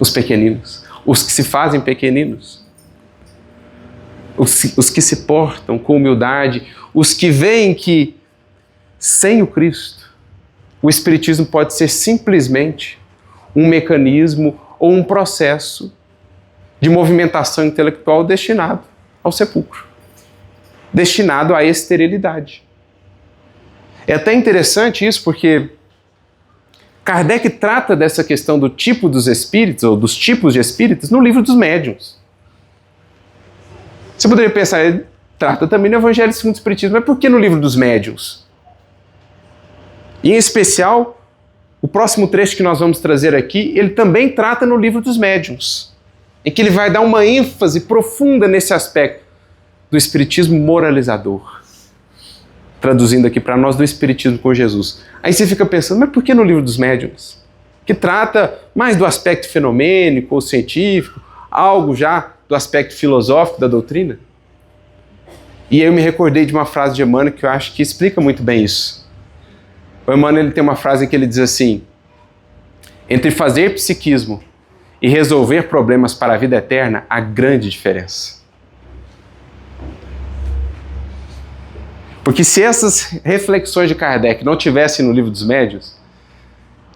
Os pequeninos, os que se fazem pequeninos, os que se portam com humildade, os que veem que sem o Cristo, o Espiritismo pode ser simplesmente um mecanismo ou um processo de movimentação intelectual destinado ao sepulcro, destinado à esterilidade. É até interessante isso, porque Kardec trata dessa questão do tipo dos espíritos, ou dos tipos de espíritos, no livro dos médiuns. Você poderia pensar, ele trata também no Evangelho segundo o Espiritismo, mas por que no livro dos médiuns? E, em especial, o próximo trecho que nós vamos trazer aqui, ele também trata no livro dos médiuns, em que ele vai dar uma ênfase profunda nesse aspecto do Espiritismo moralizador. Traduzindo aqui para nós, do Espiritismo com Jesus. Aí você fica pensando, mas por que no livro dos médiuns? Que trata mais do aspecto fenomênico ou científico, algo já do aspecto filosófico da doutrina? E aí eu me recordei de uma frase de Emmanuel que eu acho que explica muito bem isso. O Emmanuel, ele tem uma frase em que ele diz assim: entre fazer psiquismo e resolver problemas para a vida eterna, há grande diferença. Porque se essas reflexões de Kardec não tivessem no livro dos médiuns,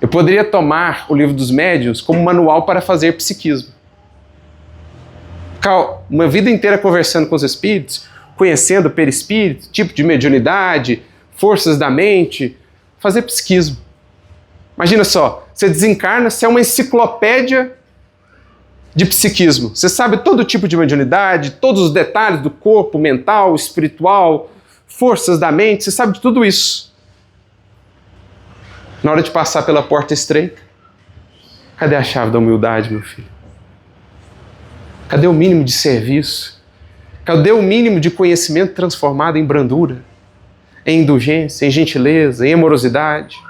eu poderia tomar o livro dos médiuns como manual para fazer psiquismo. Ficar uma vida inteira conversando com os espíritos, conhecendo o perispírito, tipo de mediunidade, forças da mente, fazer psiquismo. Imagina só, você desencarna, você é uma enciclopédia de psiquismo. Você sabe todo tipo de mediunidade, todos os detalhes do corpo, mental, espiritual, forças da mente, você sabe de tudo isso. Na hora de passar pela porta estreita, cadê a chave da humildade, meu filho? Cadê o mínimo de serviço? Cadê o mínimo de conhecimento transformado em brandura, em indulgência, em gentileza, em amorosidade?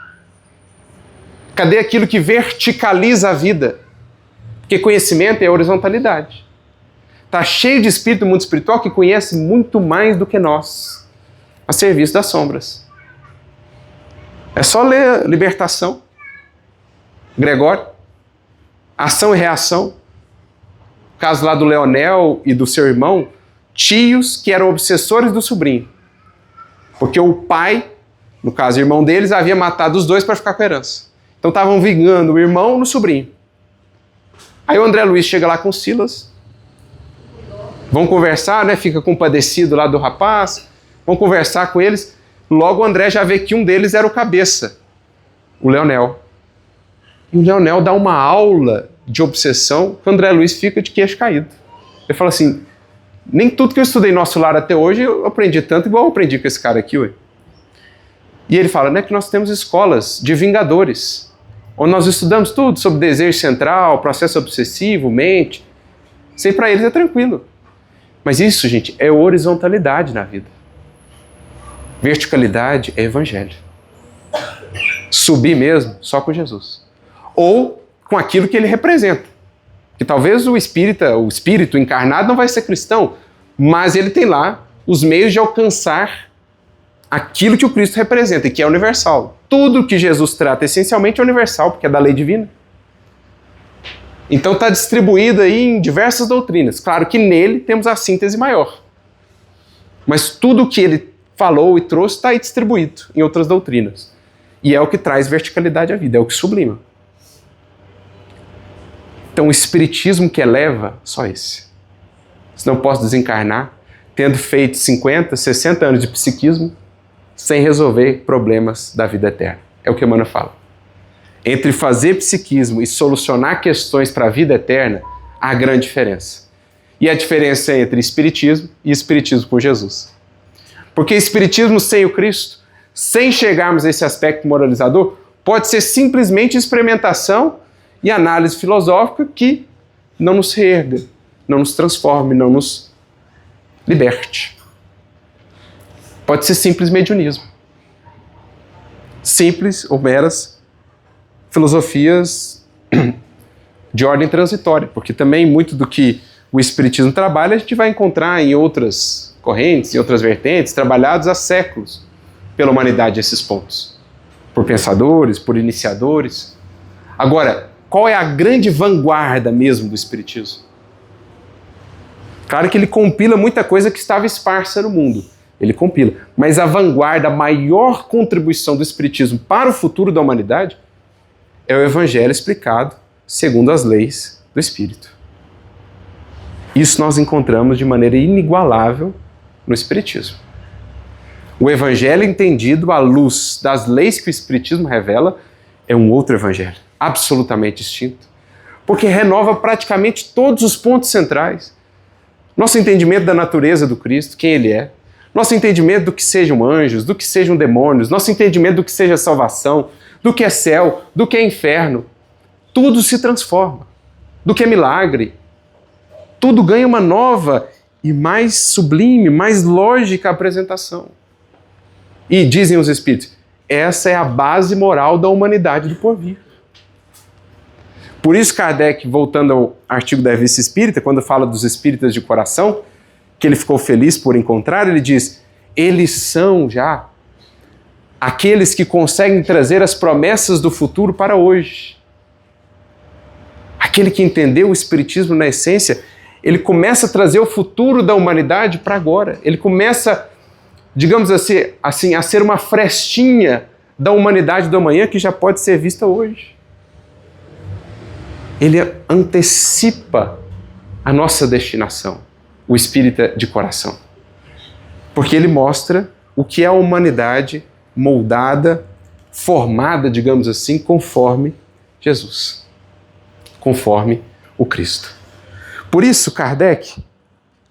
Cadê aquilo que verticaliza a vida? Porque conhecimento é horizontalidade. Está cheio de espírito do mundo espiritual que conhece muito mais do que nós, a serviço das sombras. É só ler Libertação, Gregório, Ação e Reação, o caso lá do Leonel e do seu irmão, tios que eram obsessores do sobrinho. Porque o pai, no caso o irmão deles, havia matado os dois para ficar com a herança. Então estavam vingando o irmão no sobrinho. Aí o André Luiz chega lá com o Silas, vão conversar, né? Fica compadecido lá do rapaz, vão conversar com eles. Logo o André já vê que um deles era o cabeça, o Leonel. E o Leonel dá uma aula de obsessão que o André Luiz fica de queixo caído. Ele fala assim, nem tudo que eu estudei em nosso lar até hoje eu aprendi tanto igual eu aprendi com esse cara aqui, ué. E ele fala, né, que nós temos escolas de vingadores, onde nós estudamos tudo sobre desejo central, processo obsessivo, mente. Isso aí para eles é tranquilo. Mas isso, gente, é horizontalidade na vida. Verticalidade é evangelho. Subir mesmo só com Jesus. Ou com aquilo que ele representa. Que talvez o espírito encarnado não vai ser cristão, mas ele tem lá os meios de alcançar aquilo que o Cristo representa e que é universal. Tudo que Jesus trata essencialmente é universal, porque é da lei divina. Então está distribuído aí em diversas doutrinas. Claro que nele temos a síntese maior. Mas tudo que ele falou e trouxe está aí distribuído em outras doutrinas. E é o que traz verticalidade à vida, é o que sublima. Então o espiritismo que eleva, só esse. Senão eu posso desencarnar, tendo feito 50, 60 anos de psiquismo, sem resolver problemas da vida eterna. É o que Emmanuel fala. Entre fazer psiquismo e solucionar questões para a vida eterna, há grande diferença. E a diferença é entre espiritismo e espiritismo com Jesus. Porque espiritismo sem o Cristo, sem chegarmos a esse aspecto moralizador, Pode ser simplesmente experimentação e análise filosófica que não nos reerga, não nos transforme, não nos liberte. Pode ser simples mediunismo. Simples ou meras filosofias de ordem transitória, porque também muito do que o Espiritismo trabalha a gente vai encontrar em outras correntes, em outras vertentes, trabalhados há séculos pela humanidade esses pontos, por pensadores, por iniciadores. Agora, qual é a grande vanguarda mesmo do Espiritismo? Claro que ele compila muita coisa que estava esparsa no mundo, ele compila, mas a vanguarda, a maior contribuição do Espiritismo para o futuro da humanidade é o Evangelho explicado segundo as leis do Espírito. Isso nós encontramos de maneira inigualável no Espiritismo. O Evangelho entendido à luz das leis que o Espiritismo revela é um outro Evangelho, absolutamente distinto, porque renova praticamente todos os pontos centrais. Nosso entendimento da natureza do Cristo, quem Ele é, nosso entendimento do que sejam anjos, do que sejam demônios, nosso entendimento do que seja salvação, do que é céu, do que é inferno, tudo se transforma. Do que é milagre, tudo ganha uma nova e mais sublime, mais lógica apresentação. E dizem os Espíritos, essa é a base moral da humanidade do porvir. Por isso Kardec, voltando ao artigo da Revista Espírita, quando fala dos espíritas de coração, que ele ficou feliz por encontrar, ele diz, eles são já aqueles que conseguem trazer as promessas do futuro para hoje. Aquele que entendeu o Espiritismo na essência, ele começa a trazer o futuro da humanidade para agora. Ele começa, digamos assim, a ser uma frestinha da humanidade do amanhã que já pode ser vista hoje. Ele antecipa a nossa destinação, o espírita de coração. Porque ele mostra o que é a humanidade moldada, formada, digamos assim, conforme Jesus, conforme o Cristo. Por isso, Kardec,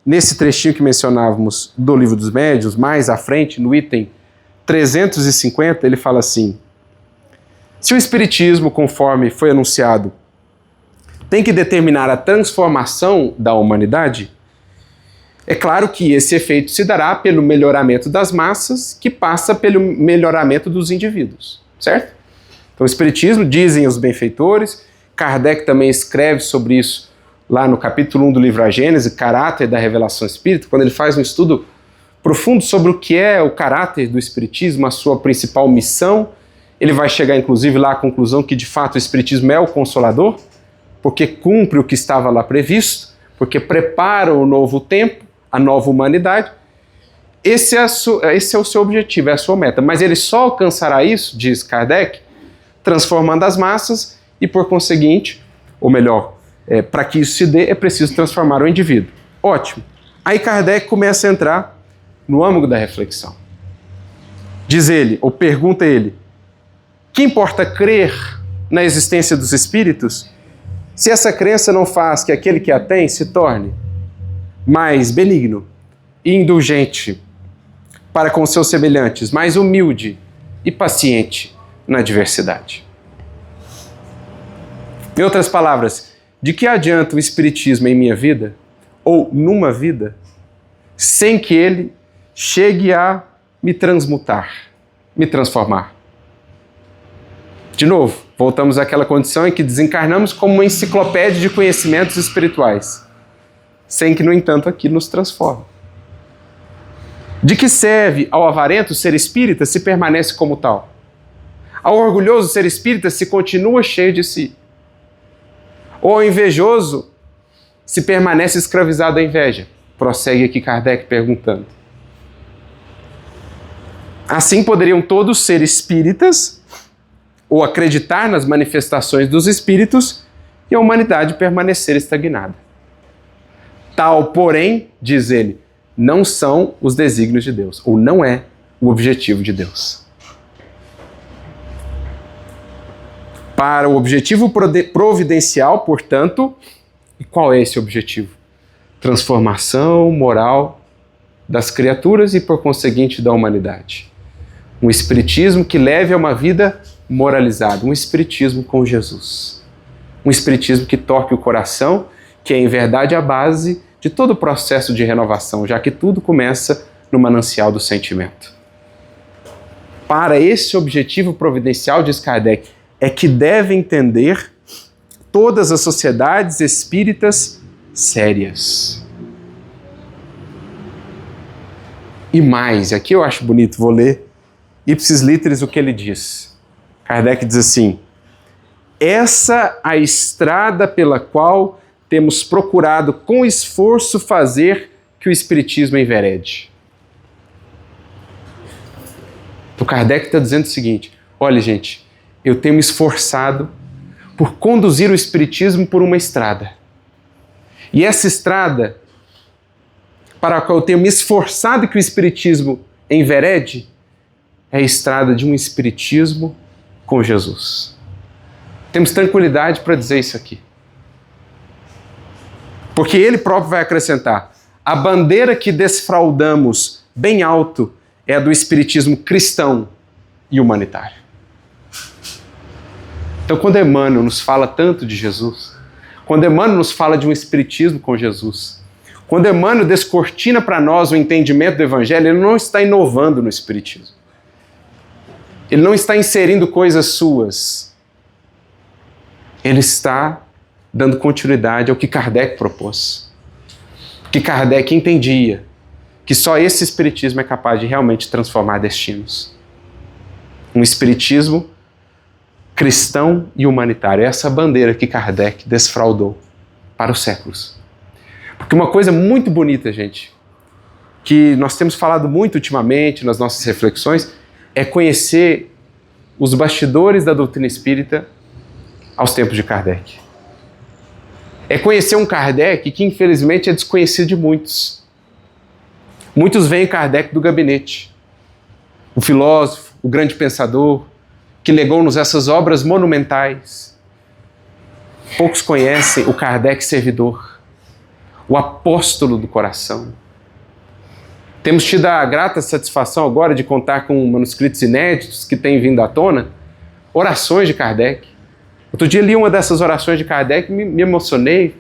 nesse trechinho que mencionávamos do Livro dos Médiuns, mais à frente, no item 350, ele fala assim, se o Espiritismo, conforme foi anunciado, tem que determinar a transformação da humanidade, é claro que esse efeito se dará pelo melhoramento das massas, que passa pelo melhoramento dos indivíduos, certo? Então o Espiritismo, dizem os benfeitores, Kardec também escreve sobre isso lá no capítulo 1 do livro A Gênese, Caráter da Revelação Espírita, quando ele faz um estudo profundo sobre o que é o caráter do Espiritismo, a sua principal missão. Ele vai chegar inclusive lá à conclusão que de fato o Espiritismo é o Consolador, porque cumpre o que estava lá previsto, porque prepara o novo tempo, a nova humanidade. Esse é o seu objetivo, é a sua meta. Mas ele só alcançará isso, diz Kardec, transformando as massas e, por conseguinte, ou melhor, para que isso se dê, é preciso transformar o indivíduo. Ótimo. Aí Kardec começa a entrar no âmago da reflexão. Diz ele, ou pergunta ele, que importa crer na existência dos espíritos se essa crença não faz que aquele que a tem se torne mais benigno e indulgente para com seus semelhantes, mais humilde e paciente na adversidade? Em outras palavras, de que adianta o Espiritismo em minha vida, ou numa vida, sem que ele chegue a me transmutar, me transformar? De novo, voltamos àquela condição em que desencarnamos como uma enciclopédia de conhecimentos espirituais, sem que, no entanto, aquilo nos transforme. De que serve ao avarento ser espírita se permanece como tal? Ao orgulhoso ser espírita se continua cheio de si? Ou ao invejoso se permanece escravizado à inveja? Prossegue aqui Kardec perguntando. Assim poderiam todos ser espíritas ou acreditar nas manifestações dos espíritos e a humanidade permanecer estagnada. Tal, porém, diz ele, não são os desígnios de Deus, ou não é o objetivo de Deus. Para o objetivo providencial, portanto, e qual é esse objetivo? Transformação moral das criaturas e, por conseguinte, da humanidade. Um espiritismo que leve a uma vida moralizado, um espiritismo com Jesus. Um espiritismo que toque o coração, que é em verdade a base de todo o processo de renovação, já que tudo começa no manancial do sentimento. Para esse objetivo providencial, diz Kardec, é que deve entender todas as sociedades espíritas sérias. E mais, aqui eu acho bonito, vou ler ipsis literis o que ele diz. Kardec diz assim: essa a estrada pela qual temos procurado com esforço fazer que o Espiritismo enverede. O Kardec está dizendo o seguinte: olha, gente, eu tenho me esforçado por conduzir o Espiritismo por uma estrada. E essa estrada, para a qual eu tenho me esforçado que o Espiritismo enverede, é a estrada de um Espiritismo com Jesus. Temos tranquilidade para dizer isso aqui. Porque ele próprio vai acrescentar: a bandeira que desfraldamos bem alto é a do espiritismo cristão e humanitário. Então, quando Emmanuel nos fala tanto de Jesus, quando Emmanuel nos fala de um espiritismo com Jesus, quando Emmanuel descortina para nós o entendimento do Evangelho, ele não está inovando no espiritismo. Ele não está inserindo coisas suas. Ele está dando continuidade ao que Kardec propôs. Que Kardec entendia que só esse espiritismo é capaz de realmente transformar destinos. Um espiritismo cristão e humanitário. Essa bandeira que Kardec desfraldou para os séculos. Porque uma coisa muito bonita, gente, que nós temos falado muito ultimamente nas nossas reflexões, é conhecer os bastidores da doutrina espírita aos tempos de Kardec. É conhecer um Kardec que, infelizmente, é desconhecido de muitos. Muitos veem Kardec do gabinete. O filósofo, o grande pensador, que legou-nos essas obras monumentais. Poucos conhecem o Kardec servidor, o apóstolo do coração. Temos tido a grata satisfação agora de contar com manuscritos inéditos que têm vindo à tona, orações de Kardec. Outro dia li uma dessas orações de Kardec e me emocionei.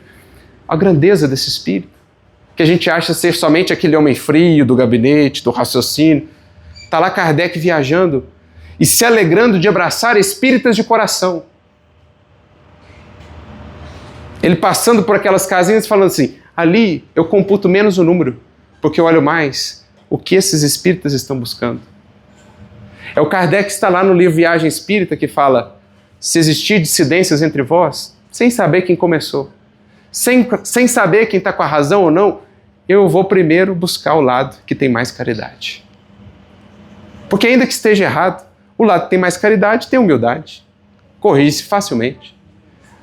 A grandeza desse espírito, que a gente acha ser somente aquele homem frio do gabinete, do raciocínio. Está lá Kardec viajando e se alegrando de abraçar espíritas de coração. Ele passando por aquelas casinhas falando assim: ali eu computo menos o número, porque eu olho mais o que esses espíritas estão buscando. É o Kardec que está lá no livro Viagem Espírita que fala: se existir dissidências entre vós, sem saber quem começou, sem saber quem está com a razão ou não, eu vou primeiro buscar o lado que tem mais caridade. Porque ainda que esteja errado, o lado que tem mais caridade tem humildade. Corrige-se facilmente.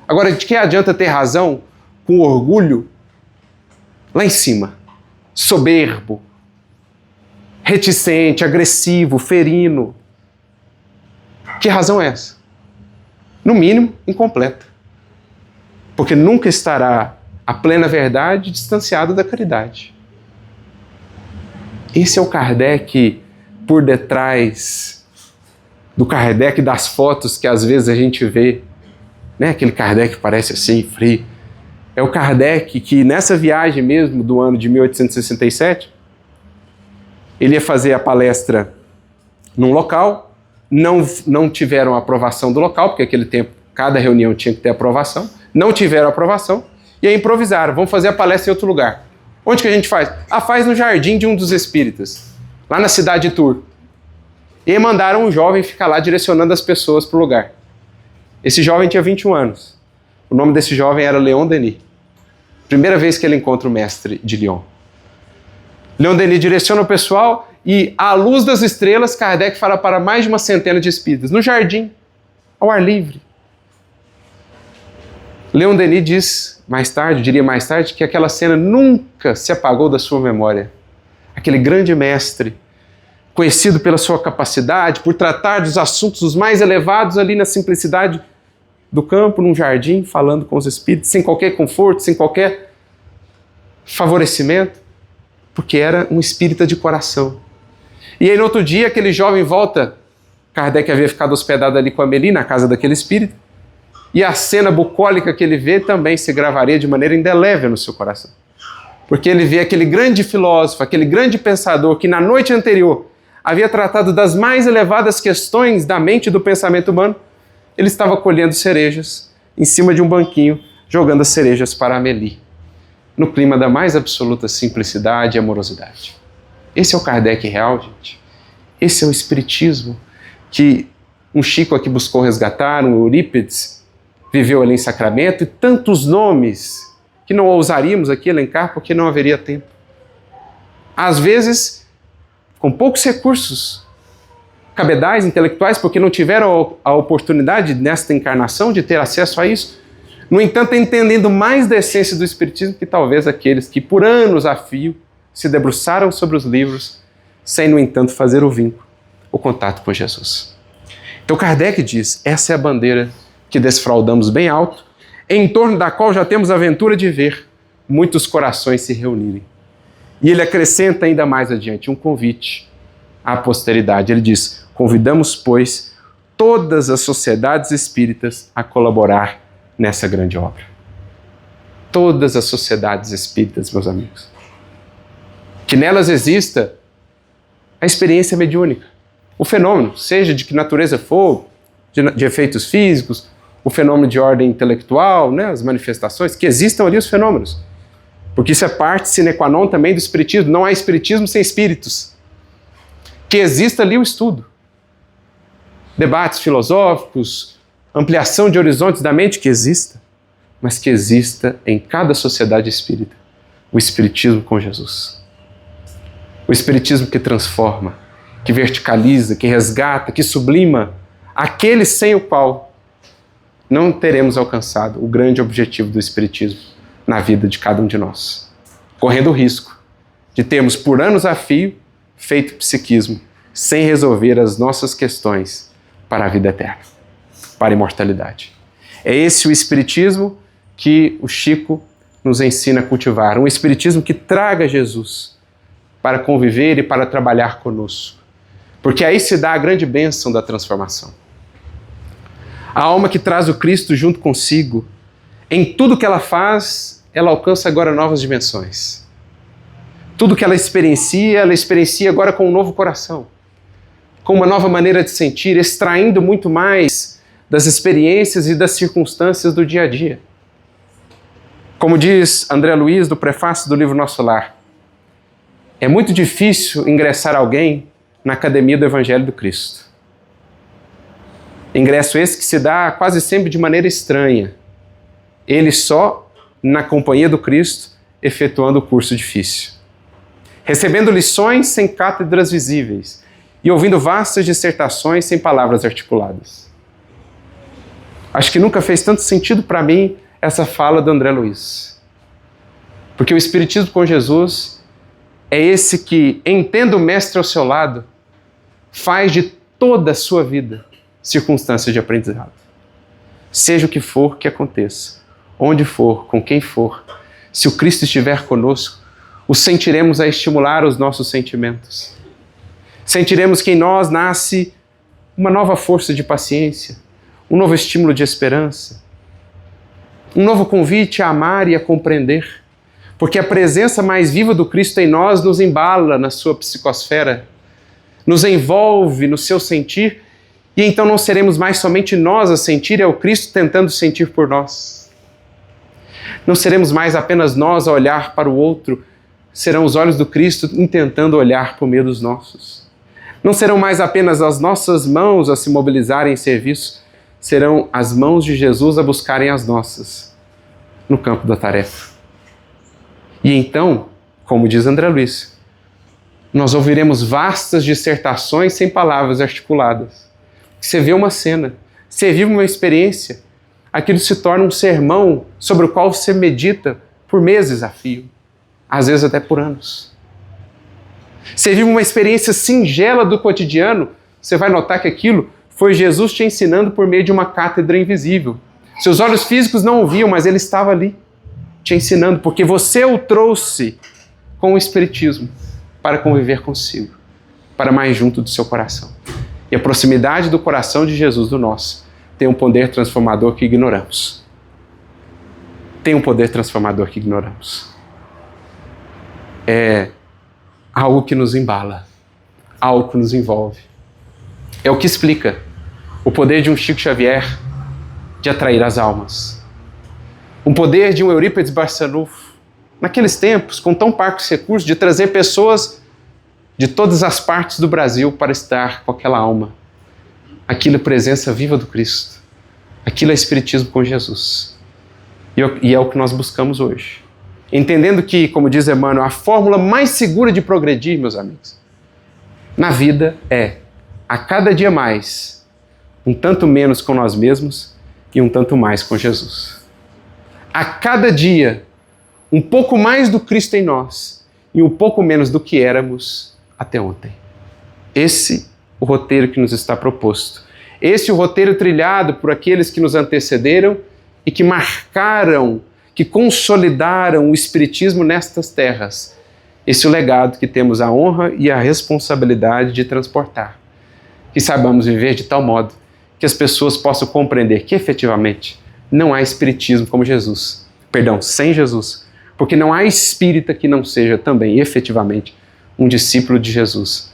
Agora, de que adianta ter razão com orgulho lá em cima, soberbo, reticente, agressivo, ferino? Que razão é essa? No mínimo, incompleta. Porque nunca estará a plena verdade distanciado da caridade. Esse é o Kardec por detrás do Kardec das fotos que às vezes a gente vê, né? Aquele Kardec que parece assim, frio. É o Kardec que nessa viagem mesmo do ano de 1867, ele ia fazer a palestra num local. Não tiveram aprovação do local, porque naquele tempo cada reunião tinha que ter aprovação. Não tiveram aprovação e aí improvisaram. Vamos fazer a palestra em outro lugar. Onde que a gente faz? Faz no jardim de um dos espíritas, lá na cidade de Tours. E aí mandaram um jovem ficar lá direcionando as pessoas para o lugar. Esse jovem tinha 21 anos. O nome desse jovem era Leon Denis. Primeira vez que ele encontra o mestre de Lyon. Leon Denis direciona o pessoal e, à luz das estrelas, Kardec fala para mais de uma centena de espíritas, no jardim, ao ar livre. Leon Denis diz diria mais tarde, que aquela cena nunca se apagou da sua memória. Aquele grande mestre, conhecido pela sua capacidade, por tratar dos assuntos os mais elevados ali na simplicidade do campo, num jardim, falando com os espíritos, sem qualquer conforto, sem qualquer favorecimento, porque era um espírita de coração. E aí no outro dia aquele jovem volta, Kardec havia ficado hospedado ali com a Amélie, na casa daquele espírito, e a cena bucólica que ele vê também se gravaria de maneira indelével no seu coração. Porque ele vê aquele grande filósofo, aquele grande pensador que na noite anterior havia tratado das mais elevadas questões da mente e do pensamento humano, ele estava colhendo cerejas em cima de um banquinho, jogando as cerejas para Amélie, no clima da mais absoluta simplicidade e amorosidade. Esse é o Kardec real, gente. Esse é o espiritismo que um Chico aqui buscou resgatar, um Eurípides viveu ali em Sacramento, e tantos nomes que não ousaríamos aqui elencar porque não haveria tempo. Às vezes, com poucos recursos cabedais, intelectuais, porque não tiveram a oportunidade nesta encarnação de ter acesso a isso. No entanto, entendendo mais da essência do Espiritismo que talvez aqueles que por anos a fio se debruçaram sobre os livros, sem, no entanto, fazer o vínculo, o contato com Jesus. Então Kardec diz, essa é a bandeira que desfraldamos bem alto, em torno da qual já temos a ventura de ver muitos corações se reunirem. E ele acrescenta ainda mais adiante um convite à posteridade. Ele diz, convidamos, pois, todas as sociedades espíritas a colaborar nessa grande obra. Todas as sociedades espíritas, meus amigos. Que nelas exista a experiência mediúnica. O fenômeno, seja de que natureza for, de efeitos físicos, o fenômeno de ordem intelectual, né, as manifestações, que existam ali os fenômenos. Porque isso é parte sine qua non também do espiritismo. Não há espiritismo sem espíritos. Que exista ali o estudo. Debates filosóficos, ampliação de horizontes da mente, que exista. Mas que exista em cada sociedade espírita o espiritismo com Jesus. O espiritismo que transforma, que verticaliza, que resgata, que sublima aquele sem o qual não teremos alcançado o grande objetivo do espiritismo na vida de cada um de nós. Correndo o risco de termos por anos a fio feito psiquismo sem resolver as nossas questões para a vida eterna, para a imortalidade. É esse o espiritismo que o Chico nos ensina a cultivar, um espiritismo que traga Jesus para conviver e para trabalhar conosco, porque aí se dá a grande bênção da transformação. A alma que traz o Cristo junto consigo, em tudo que ela faz, ela alcança agora novas dimensões. Tudo que ela experiencia agora com um novo coração, com uma nova maneira de sentir, extraindo muito mais das experiências e das circunstâncias do dia a dia. Como diz André Luiz, do prefácio do livro Nosso Lar, é muito difícil ingressar alguém na Academia do Evangelho do Cristo. Ingresso esse que se dá quase sempre de maneira estranha. Ele só, na companhia do Cristo, efetuando o curso difícil. Recebendo lições sem cátedras visíveis e ouvindo vastas dissertações sem palavras articuladas. Acho que nunca fez tanto sentido para mim essa fala do André Luiz. Porque o Espiritismo com Jesus é esse que, entenda o Mestre ao seu lado, faz de toda a sua vida circunstâncias de aprendizado. Seja o que for que aconteça, onde for, com quem for, se o Cristo estiver conosco, o sentiremos a estimular os nossos sentimentos. Sentiremos que em nós nasce uma nova força de paciência, um novo estímulo de esperança, um novo convite a amar e a compreender, porque a presença mais viva do Cristo em nós nos embala na sua psicosfera, nos envolve no seu sentir, e então não seremos mais somente nós a sentir, é o Cristo tentando sentir por nós. Não seremos mais apenas nós a olhar para o outro, serão os olhos do Cristo intentando olhar por meio dos nossos. Não serão mais apenas as nossas mãos a se mobilizarem em serviço, serão as mãos de Jesus a buscarem as nossas no campo da tarefa. E então, como diz André Luiz, nós ouviremos vastas dissertações sem palavras articuladas. Você vê uma cena, você vive uma experiência, aquilo se torna um sermão sobre o qual você medita por meses a fio, às vezes até por anos. Você vive uma experiência singela do cotidiano, você vai notar que aquilo foi Jesus te ensinando por meio de uma cátedra invisível. Seus olhos físicos não o viam, mas ele estava ali, te ensinando, porque você o trouxe com o Espiritismo para conviver consigo, para mais junto do seu coração. E a proximidade do coração de Jesus do nosso tem um poder transformador que ignoramos. Tem um poder transformador que ignoramos. É algo que nos embala, algo que nos envolve. É o que explica o poder de um Chico Xavier de atrair as almas. Um poder de um Eurípides Barçanufo, naqueles tempos, com tão parcos recursos, de trazer pessoas de todas as partes do Brasil para estar com aquela alma. Aquilo é presença viva do Cristo. Aquilo é Espiritismo com Jesus. E é o que nós buscamos hoje. Entendendo que, como diz Emmanuel, a fórmula mais segura de progredir, meus amigos, na vida é, a cada dia mais, um tanto menos com nós mesmos e um tanto mais com Jesus. A cada dia, um pouco mais do Cristo em nós e um pouco menos do que éramos até ontem. Esse o roteiro que nos está proposto. Esse o roteiro trilhado por aqueles que nos antecederam e que marcaram, que consolidaram o Espiritismo nestas terras. Esse é o legado que temos a honra e a responsabilidade de transportar. Que saibamos viver de tal modo que as pessoas possam compreender que efetivamente não há Espiritismo como Jesus. Perdão, sem Jesus. Porque não há espírita que não seja também efetivamente um discípulo de Jesus,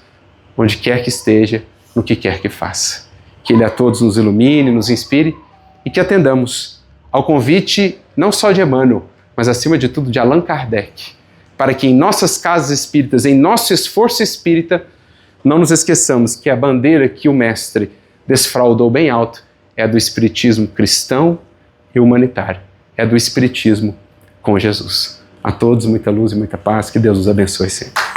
onde quer que esteja, no que quer que faça. Que Ele a todos nos ilumine, nos inspire e que atendamos ao convite não só de Emmanuel, mas acima de tudo de Allan Kardec, para que em nossas casas espíritas, em nosso esforço espírita, não nos esqueçamos que a bandeira que o Mestre desfraldou bem alto é a do Espiritismo cristão e humanitário, é a do Espiritismo com Jesus. A todos muita luz e muita paz, que Deus os abençoe sempre.